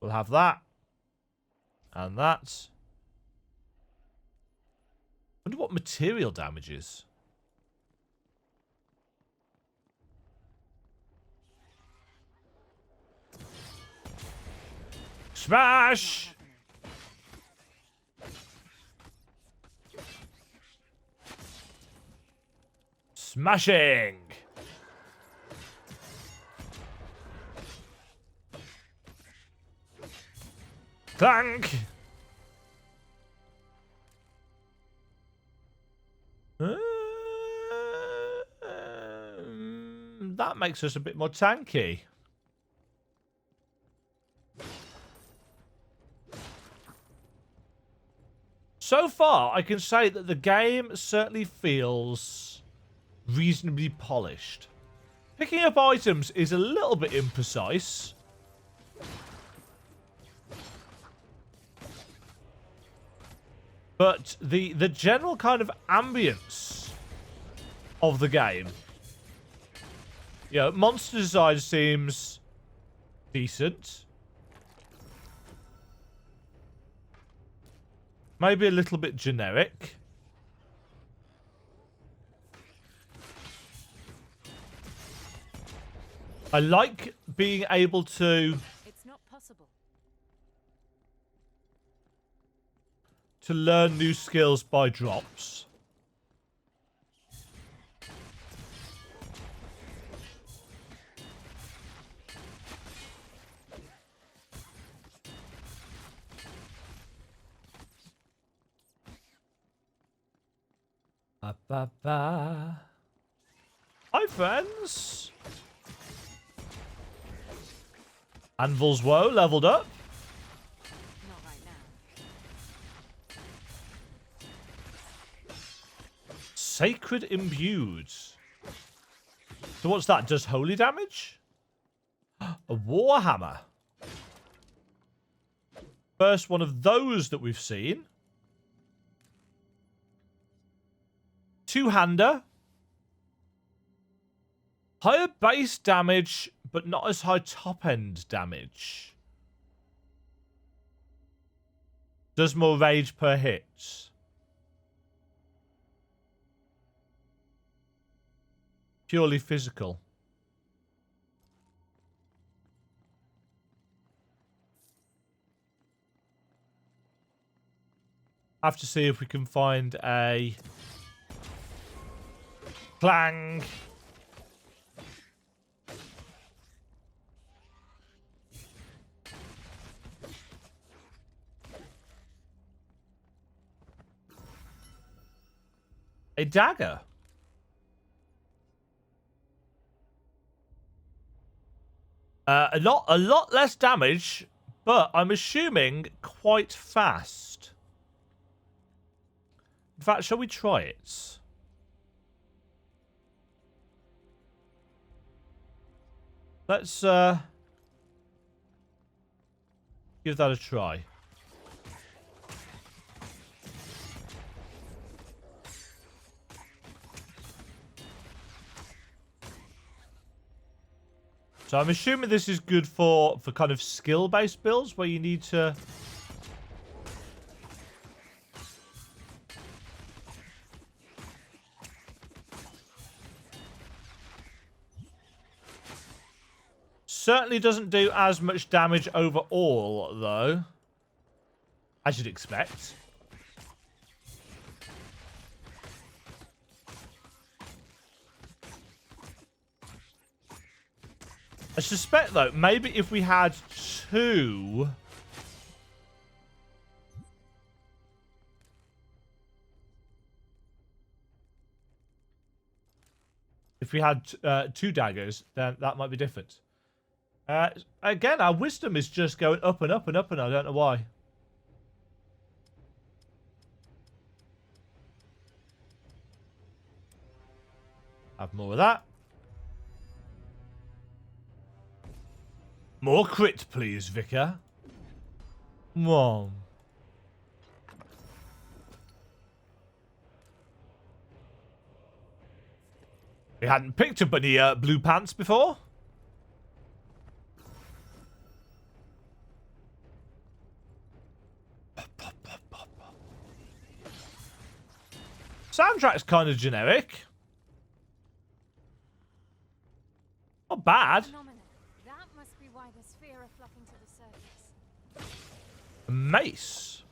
We'll have that. And that. Wonder what material damage is. Smash! Smashing! Clank! That makes us a bit more tanky. So far, I can say that the game certainly feels reasonably polished. Picking up items is a little bit imprecise. But the general kind of ambience of the game, you know, monster design seems decent. Maybe a little bit generic. I like being able to... It's not possible. to learn new skills by drops. Ba, ba, ba. Hi, friends. ANVIL'S Woe leveled up. Not right now. Sacred Imbued. So what's that? Does holy damage? A Warhammer. First one of those that we've seen. Two-hander. Higher base damage, but not as high top-end damage. Does more rage per hit. Purely physical. Have to see if we can find a clang. A dagger. A lot less damage, but I'm assuming quite fast. In fact, shall we try it? Let's give that a try. So I'm assuming this is good for kind of skill-based builds where you need to... Certainly doesn't do as much damage overall, though. As you'd expect. I suspect, though, maybe if we had two... If we had two daggers, then that might be different. Again, our wisdom is just going up and up and up, and I don't know why. Have more of that. More crit, please, Vicar. Whoa. We hadn't picked up any blue pants before. Soundtrack's kind of generic. Not bad. That must be why the sphere are flocking to the surface. A mace.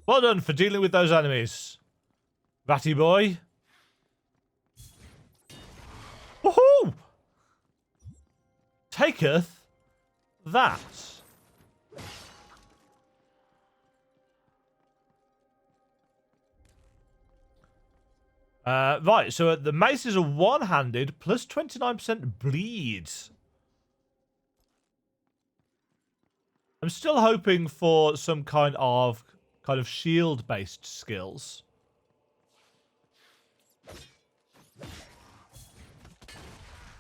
Well done for dealing with those enemies, Ratty boy. Woohoo! Taketh that. Right, so the mace is a one-handed plus 29% bleed. I'm still hoping for some kind of shield-based skills.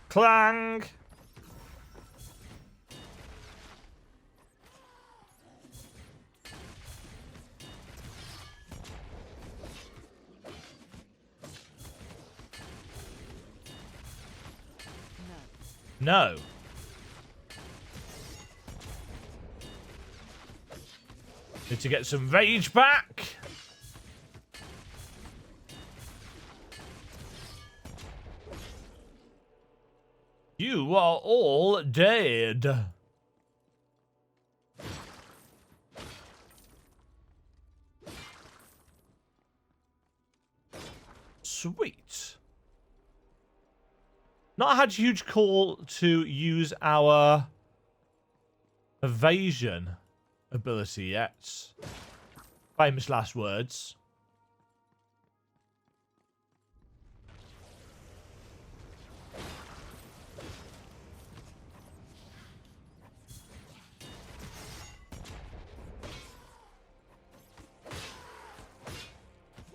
Clang! No. Need to get some rage back. You are all dead. Sweet. Not had a huge call to use our evasion ability yet. Famous last words.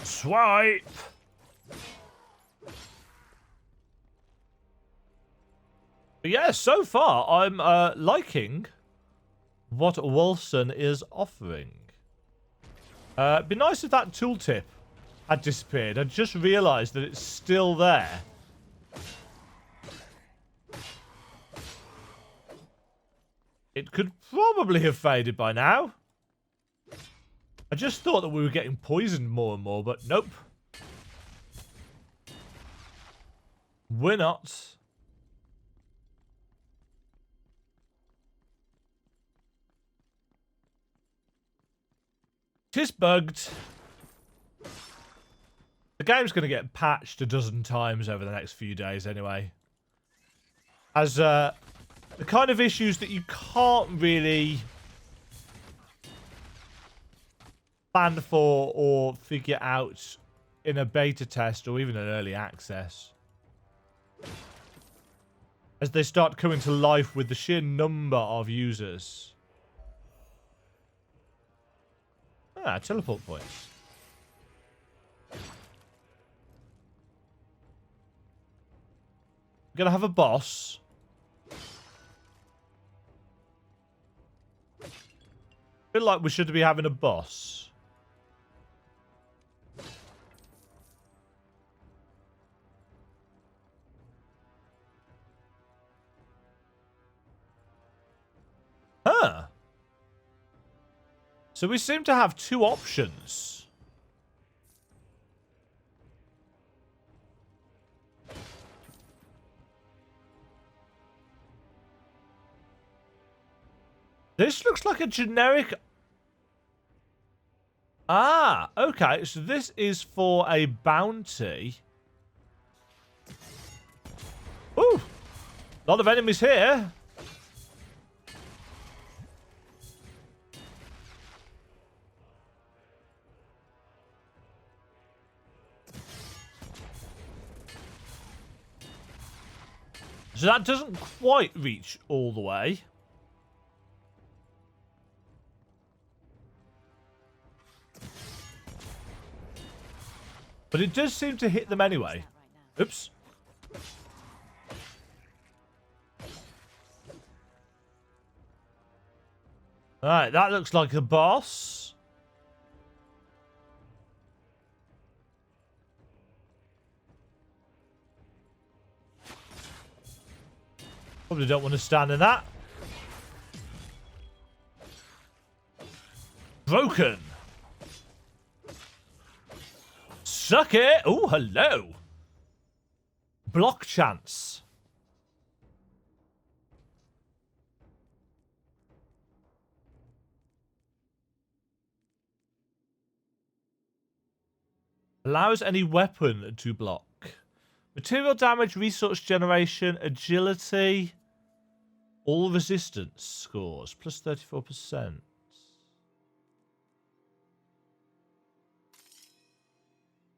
Swipe. But yeah, so far I'm liking what Wolcen is offering. It'd be nice if that tooltip had disappeared. I just realised that it's still there. It could probably have faded by now. I just thought that we were getting poisoned more and more, but nope. We're not. Tis bugged. The game's going to get patched a dozen times over the next few days anyway. As the kind of issues that you can't really plan for or figure out in a beta test or even an early access. As they start coming to life with the sheer number of users. Ah, teleport points. We're gonna have a boss. Feel like we should be having a boss. Huh. So we seem to have two options. This looks like a generic... Ah, okay. So this is for a bounty. Ooh. A lot of enemies here. So that doesn't quite reach all the way. But it does seem to hit them anyway. Oops. Alright, that looks like a boss. Probably don't want to stand in that. Broken. Suck it. Oh, hello. Block chance. Allows any weapon to block. Material damage, resource generation, agility. All resistance scores. Plus 34%.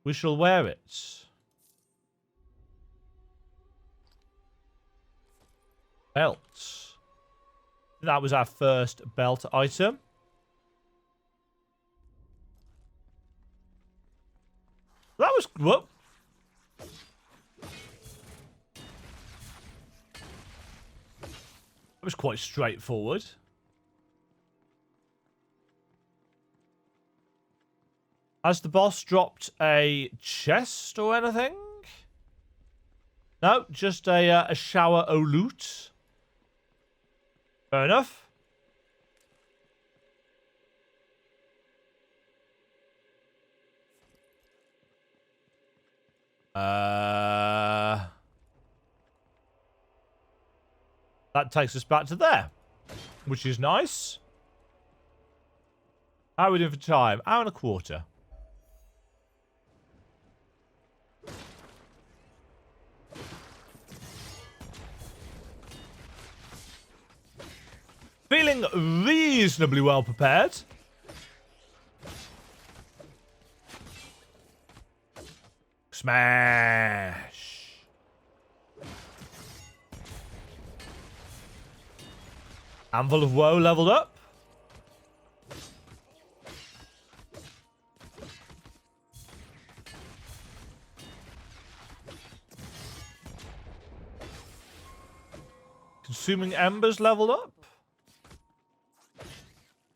We shall wear it. Belt. That was our first belt item. That was... Whoop. That was quite straightforward. Has the boss dropped a chest or anything? No, just a shower o' loot. Fair enough. That takes us back to there, which is nice. How are we doing for time? Hour and a quarter. Feeling reasonably well prepared. Smash. Anvil of Woe leveled up. Consuming embers leveled up.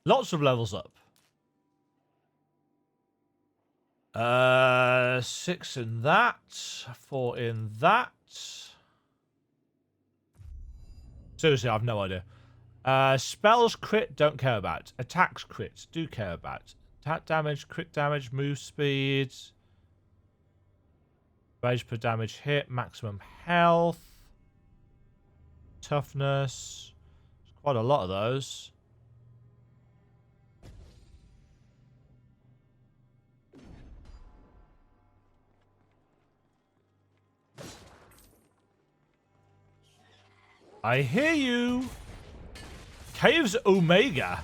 Lots of levels up. 6 in that. 4 in that. Seriously, I have no idea. Spells crit, don't care about. Attacks crit, do care about. Attack damage, crit damage, move speed. Rage per damage hit, maximum health. Toughness. There's quite a lot of those. I hear you. Caves Omega.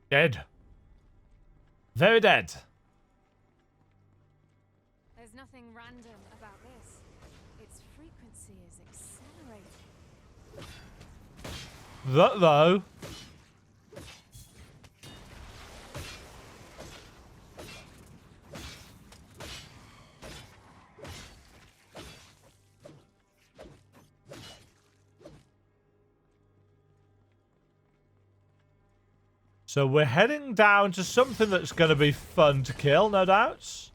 Dead. Very dead. There's nothing random about this. Its frequency is accelerating. That though. So we're heading down to something that's going to be fun to kill, no doubts.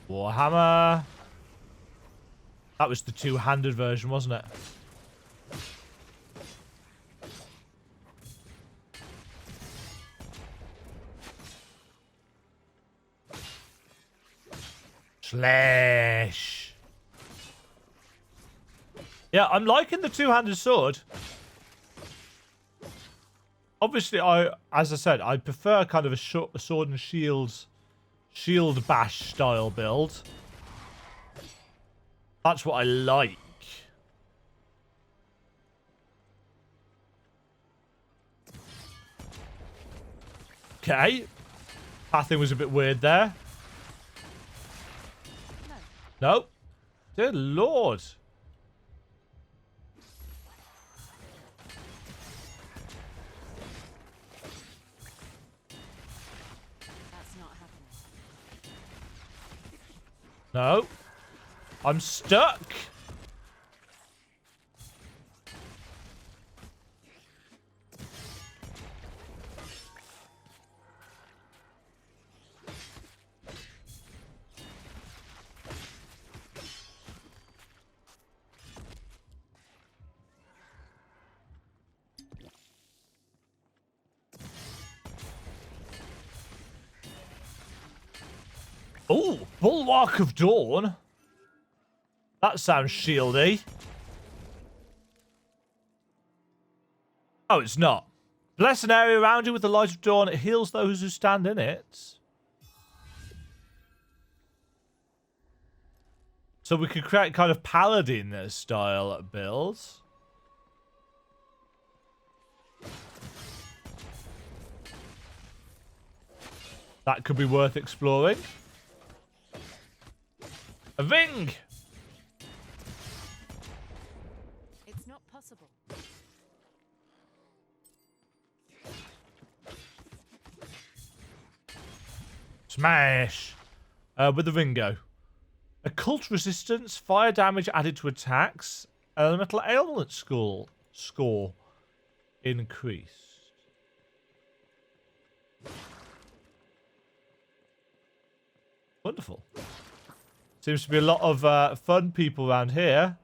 Warhammer. That was the two-handed version, wasn't it? Slash. Yeah, I'm liking the two-handed sword. Obviously, as I said, I prefer kind of a sword and shield bash style build. That's what I like. Okay. Pathing was a bit weird there. No. Dear Lord. That's not happening. No. I'm stuck. Oh, Bulwark of Dawn. That sounds shieldy. Oh, it's not. Bless an area around you with the light of dawn. It heals those who stand in it. So we could create kind of paladin style builds. That could be worth exploring. A Ving! It's not possible. Smash! With the Ringo. Occult resistance, fire damage added to attacks, elemental ailment score increased. Wonderful. Seems to be a lot of fun people around here.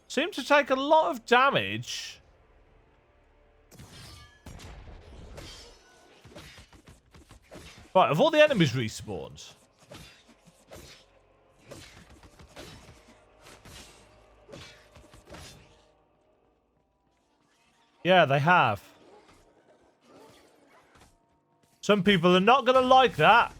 Seem to take a lot of damage. Right, have all the enemies respawned? Yeah, they have. Some people are not going to like that.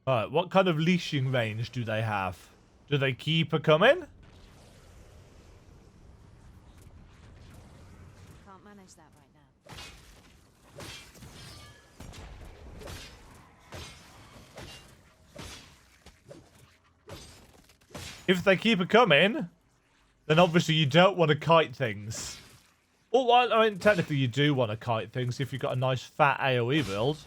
Alright, what kind of leashing range do they have? Do they keep a coming? Can't manage that right now. If they keep a coming, then obviously you don't want to kite things. Or, well, I mean, technically you do want to kite things if you've got a nice fat AoE build.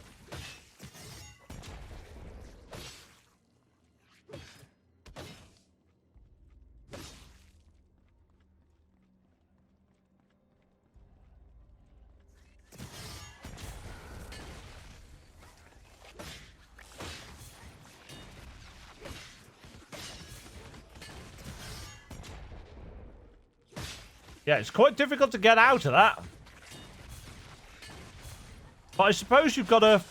Yeah, it's quite difficult to get out of that. But I suppose you've got to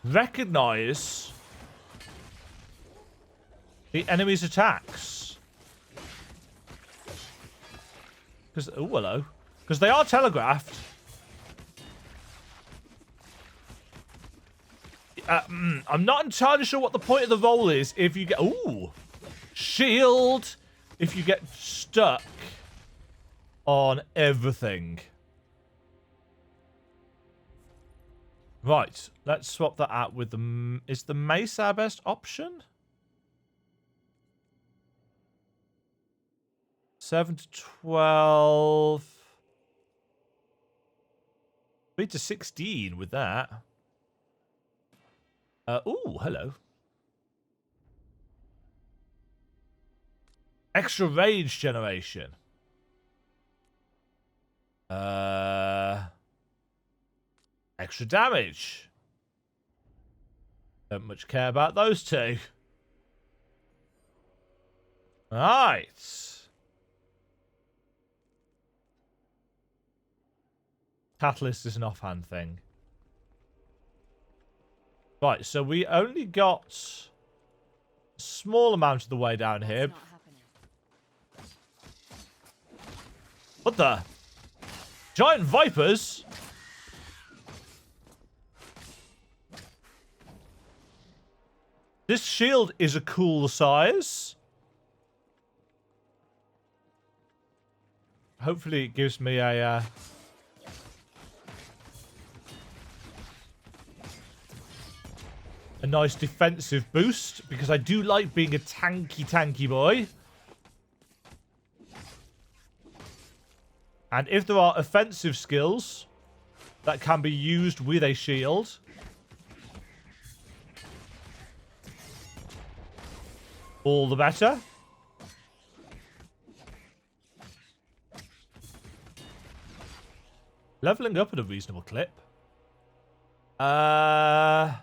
recognize the enemy's attacks. Because, oh, hello. Because they are telegraphed. I'm not entirely sure what the point of the roll is if you get... Ooh! Shield! If you get stuck on everything. Right, let's swap that out with the... Is the mace our best option? 7 to 12... 3 to 16 with that. Ooh, hello. Extra rage generation. Extra damage. Don't much care about those two. Right. Catalyst is an offhand thing. Right, so we only got a small amount of the way down here. What the? Giant vipers? This shield is a cool size. Hopefully it gives me a... a nice defensive boost, because I do like being a tanky boy. And if there are offensive skills that can be used with a shield, all the better. Leveling up at a reasonable clip. Of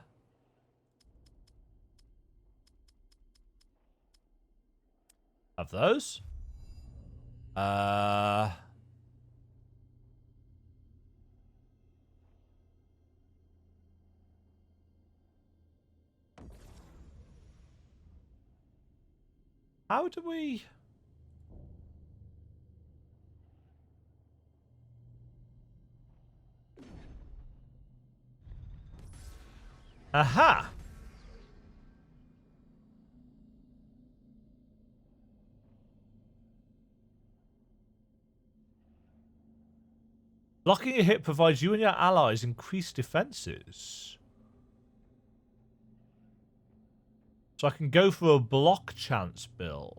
those. How do we... Aha! Blocking a hit provides you and your allies increased defenses. So I can go for a block chance build.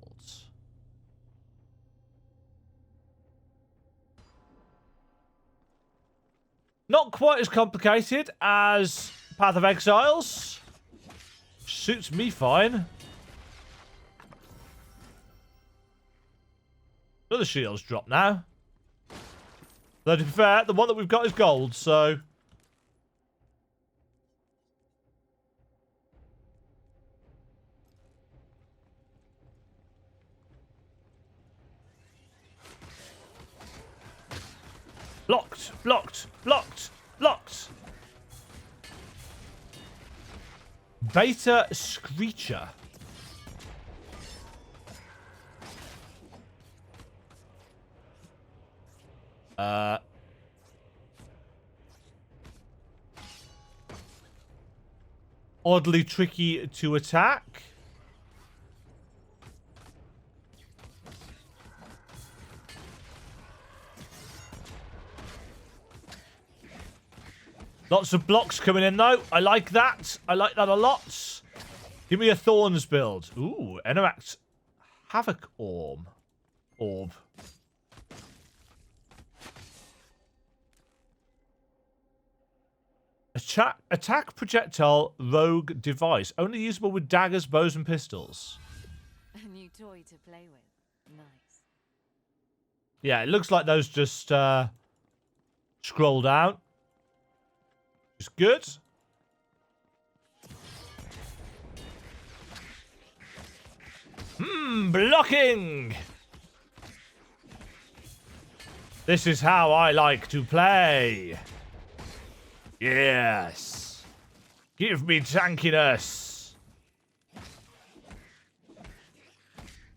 Not quite as complicated as Path of Exiles. Suits me fine. Another shield's drop now. Though to be fair, the one that we've got is gold, so... Blocked! Blocked! Blocked! Blocked! Beta Screecher. oddly tricky to attack. Lots of blocks coming in, though. I like that. I like that a lot. Give me a Thorns build. Ooh, Eneract Havoc Orb. Attack projectile rogue device. Only usable with daggers, bows, and pistols. A new toy to play with. Nice. Yeah, it looks like those just scroll down. It's good. Blocking! This is how I like to play. Yes. Give me tankiness.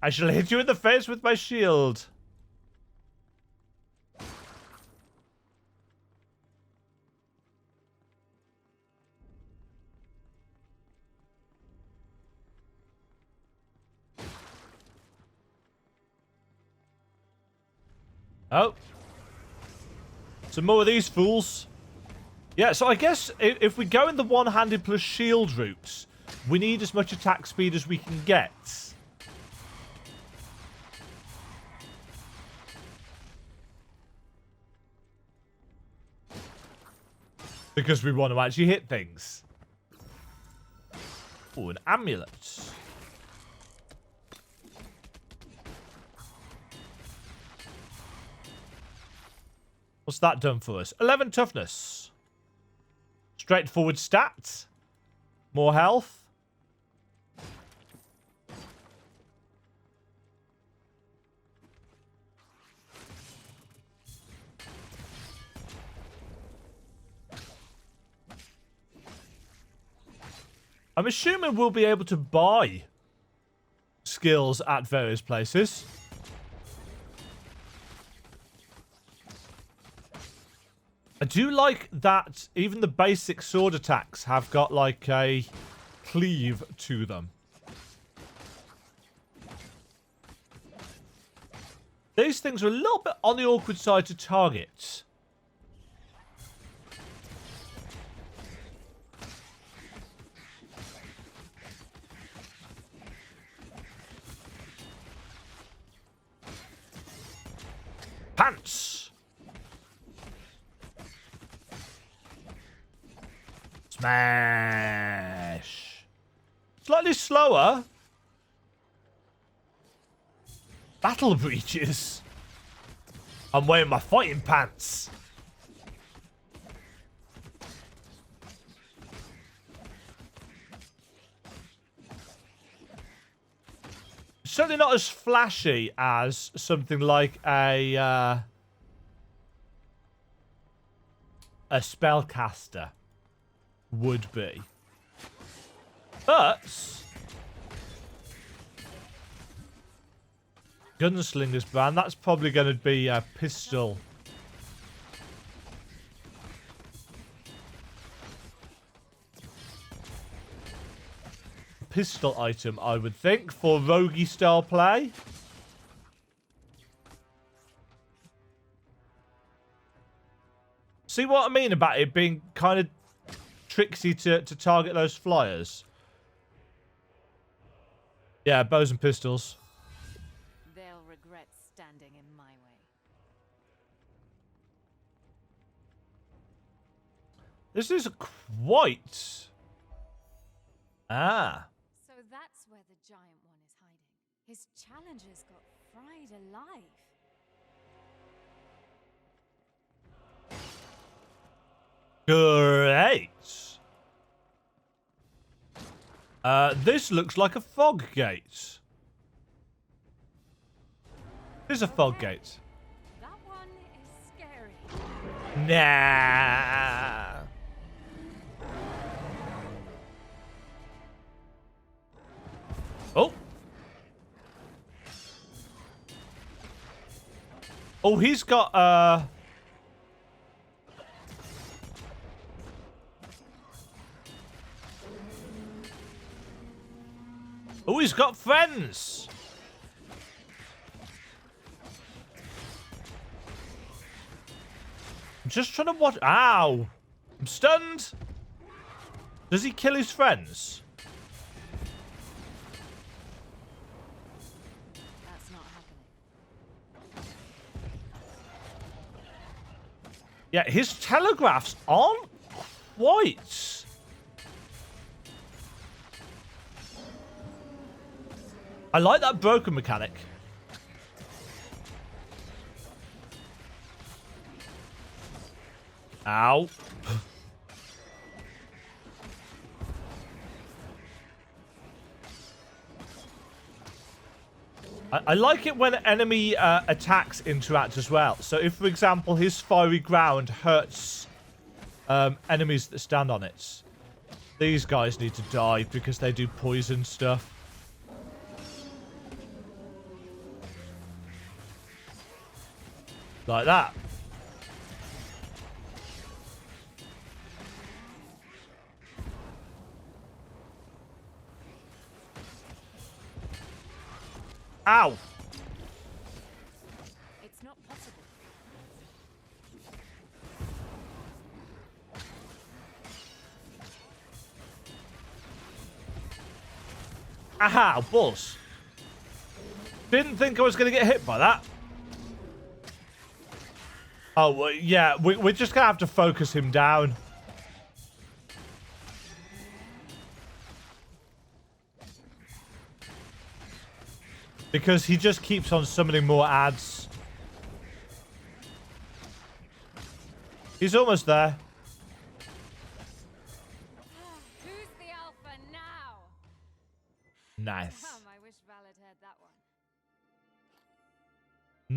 I shall hit you in the face with my shield. Oh. Some more of these fools. Yeah, so I guess if we go in the one-handed plus shield route, we need as much attack speed as we can get. Because we want to actually hit things. Oh, an amulet. What's that done for us? 11 toughness. Straightforward stats. More health. I'm assuming we'll be able to buy skills at various places. I do like that even the basic sword attacks have got like a cleave to them. These things are a little bit on the awkward side to target. Pants! Smash! Slightly slower. Battle breaches. I'm wearing my fighting pants. Certainly not as flashy as something like a spellcaster would be. But Gunslinger's brand, that's probably going to be a pistol. Pistol item, I would think, for roguey style play. See what I mean about it being kind of tricksy to target those flyers? Yeah, bows and pistols. They'll regret standing in my way. This is quite... Ah. So that's where the giant one is hiding. His challengers got fried alive. Great. This looks like a fog gate. There's a fog gate. That one is scary. Nah. Oh. Oh, he's got Oh, he's got friends. I'm just trying to watch. Ow. I'm stunned. Does he kill his friends? That's not happening. Yeah, his telegraphs aren't quite. I like that broken mechanic. Ow. I like it when enemy attacks interact as well. So if, for example, his fiery ground hurts enemies that stand on it, these guys need to die because they do poison stuff. Like that. Ow! It's not possible. Aha! Balls. Didn't think I was going to get hit by that. Oh, well, yeah. We're just going to have to focus him down. Because he just keeps on summoning more ads. He's almost there. Who's the alpha now? Nice. I wish Val had heard that one.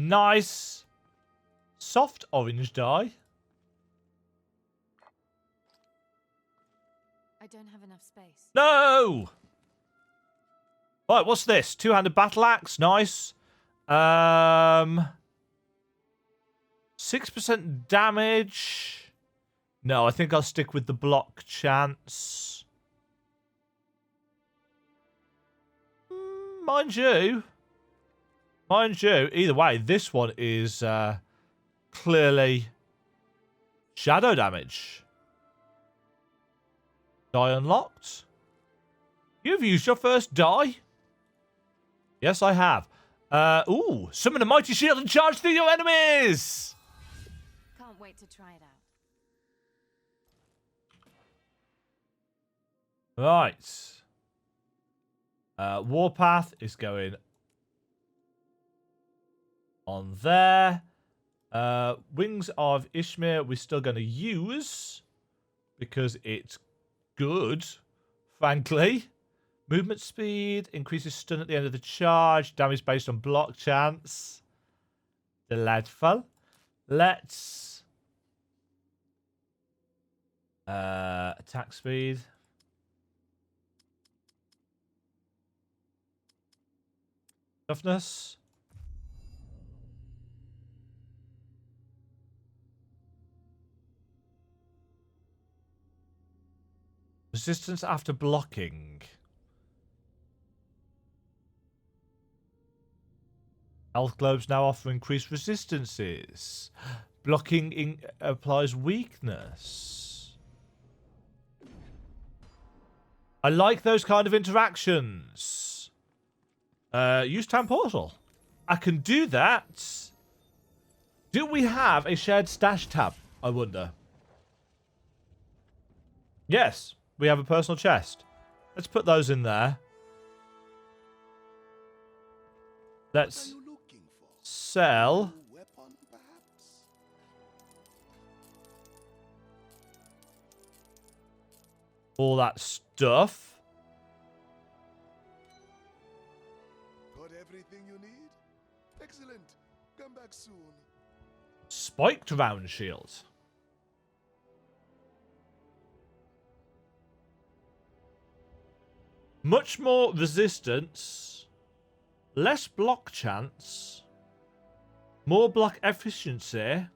Nice. Soft orange dye. I don't have enough space. No! Right, what's this? Two-handed battle axe. Nice. 6% damage. No, I think I'll stick with the block chance. Mind you, either way, this one is clearly shadow damage. Die unlocked. You've used your first die? Yes, I have. Ooh, summon a mighty shield and charge through your enemies! Can't wait to try it out. Right. Warpath is going on there. Wings of Ishmael we're still going to use because it's good, frankly. Movement speed increases stun at the end of the charge. Damage based on block chance. Delightful. Let's attack speed. Toughness. Resistance after blocking. Health globes now offer increased resistances. Blocking applies weakness. I like those kind of interactions. Use Time Portal. I can do that. Do we have a shared stash tab, I wonder? Yes, we have a personal chest. Let's put those in there. Let's sell. Weapon, perhaps? All that stuff. Got everything you need? Excellent. Come back soon. Spiked round shield. Much more resistance. Less block chance. More block efficiency.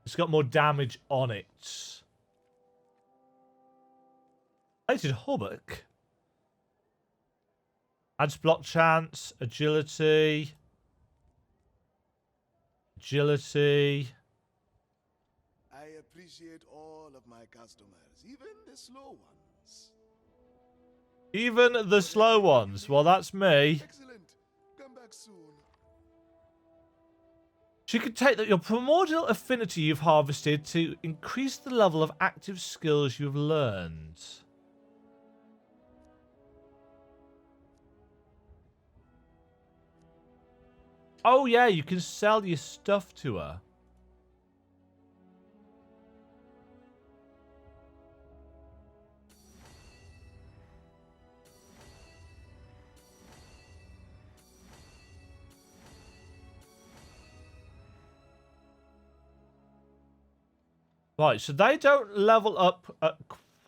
It's got more damage on it. Plated Hubbock. Adds block chance, agility. Agility. I appreciate all of my customers, even the slow ones. Even the slow ones. Well, that's me. Excellent. Come back soon. She could take that your primordial affinity you've harvested to increase the level of active skills you've learned. Oh yeah, you can sell your stuff to her. Right, so they don't level up at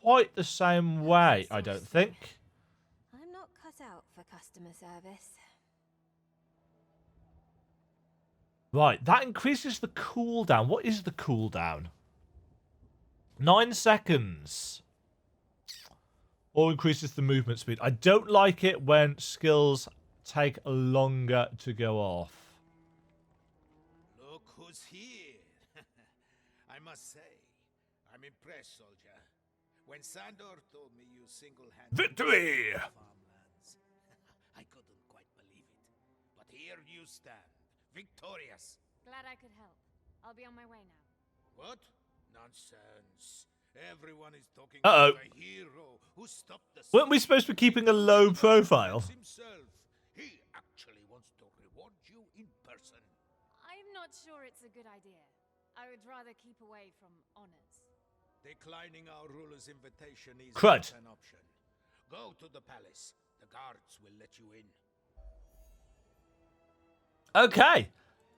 quite the same way, I don't think. I'm not cut out for customer service. Right, that increases the cooldown. What is the cooldown? 9 seconds. Or increases the movement speed. I don't like it when skills take longer to go off. Look who's here. I must say, I'm impressed, soldier. When Sandor told me you single-handedly Victory! farmlands, I couldn't quite believe it. But here you stand, victorious. Glad I could help. I'll be on my way now. What? Nonsense. Everyone is talking Uh-oh. about a hero who stopped the Weren't we supposed to be keeping a low profile? himself. He actually wants to reward you in person. I'm not sure it's a good idea. I would rather keep away from honors. Declining our ruler's invitation is Crud. not an option. Go to the palace. The guards will let you in. Okay.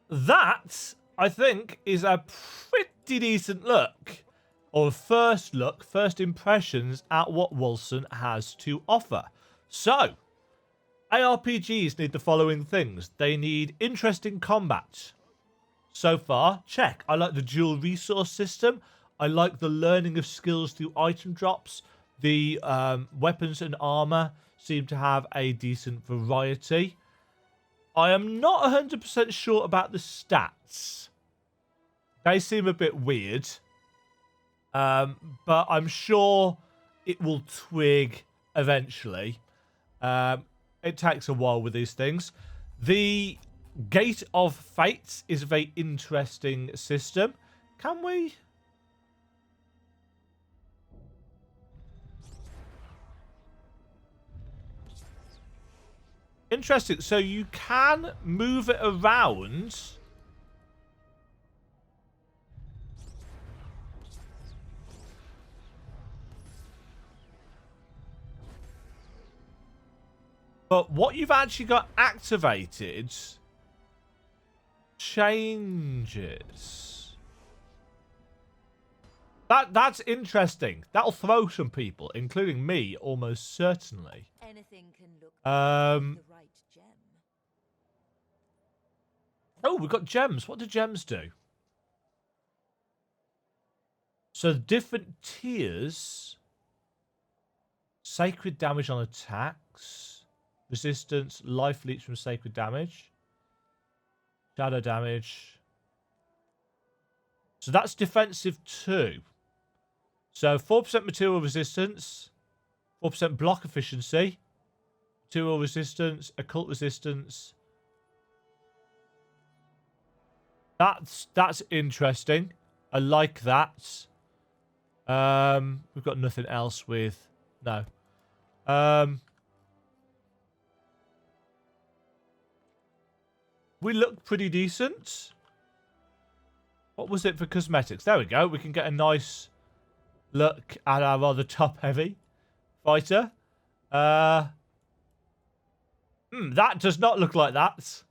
That, I think, is a pretty decent look. Or first look, first impressions at what Wolcen has to offer. So, ARPGs need the following things. They need interesting combat. So far, check. I like the dual resource system. I like the learning of skills through item drops. The weapons and armor seem to have a decent variety. I am not 100% sure about the stats. They seem a bit weird. But I'm sure it will twig eventually. It takes a while with these things. The Gate of Fates is a very interesting system. Can we? Interesting. So you can move it around. But what you've actually got activated changes. That's interesting. That'll throw some people, including me, almost certainly. Anything can look the right gem. Oh, we've got gems. What do gems do? So different tiers. Sacred damage on attacks. Resistance, life leech from sacred damage. Shadow damage. So that's defensive too. So 4% material resistance. 4% block efficiency. Material resistance. Occult resistance. That's interesting. I like that. We've got nothing else with... No. We look pretty decent. What was it for cosmetics? There we go. We can get a nice look at our rather top-heavy fighter. That does not look like that.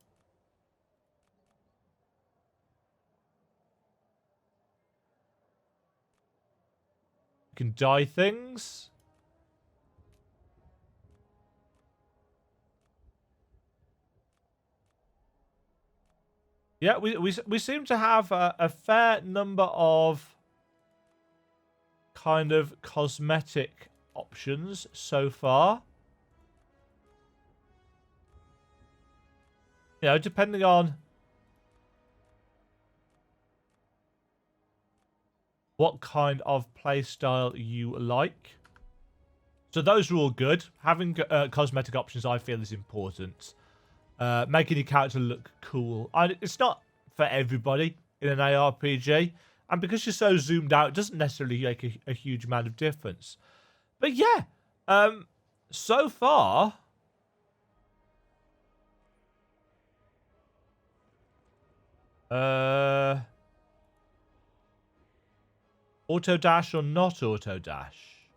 We can dye things. Yeah, we seem to have a fair number of kind of cosmetic options so far. You know, depending on what kind of playstyle you like. So those are all good. Having cosmetic options, I feel, is important. Making your character look cool. It's not for everybody in an ARPG. And because you're so zoomed out, it doesn't necessarily make a huge amount of difference. But yeah, so far... auto dash or not auto dash?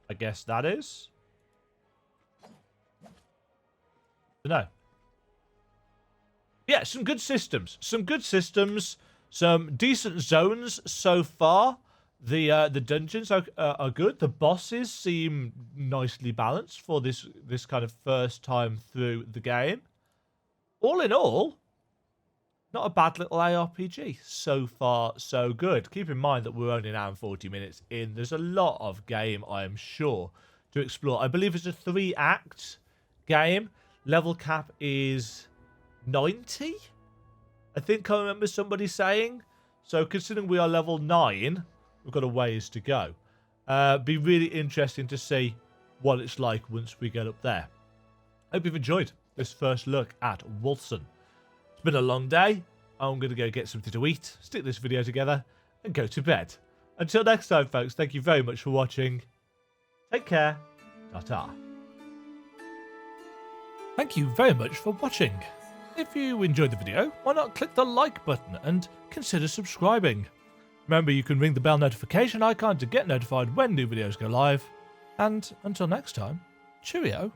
I guess that is. No. Yeah, some good systems. Some good systems. Some decent zones so far. The dungeons are good. The bosses seem nicely balanced for this kind of first time through the game. All in all, not a bad little ARPG. So far, so good. Keep in mind that we're only an hour and 40 minutes in. There's a lot of game, I am sure, to explore. I believe it's a 3-act game. Level cap is 90? I think I remember somebody saying. So considering we are level 9, we've got a ways to go. Be really interesting to see what it's like once we get up there. Hope you've enjoyed this first look at Wolcen. It's been a long day. I'm going to go get something to eat, stick this video together, and go to bed. Until next time, folks, thank you very much for watching. Take care. Ta-ta. Thank you very much for watching. If you enjoyed the video, why not click the like button and consider subscribing. Remember, you can ring the bell notification icon to get notified when new videos go live. And until next time, cheerio.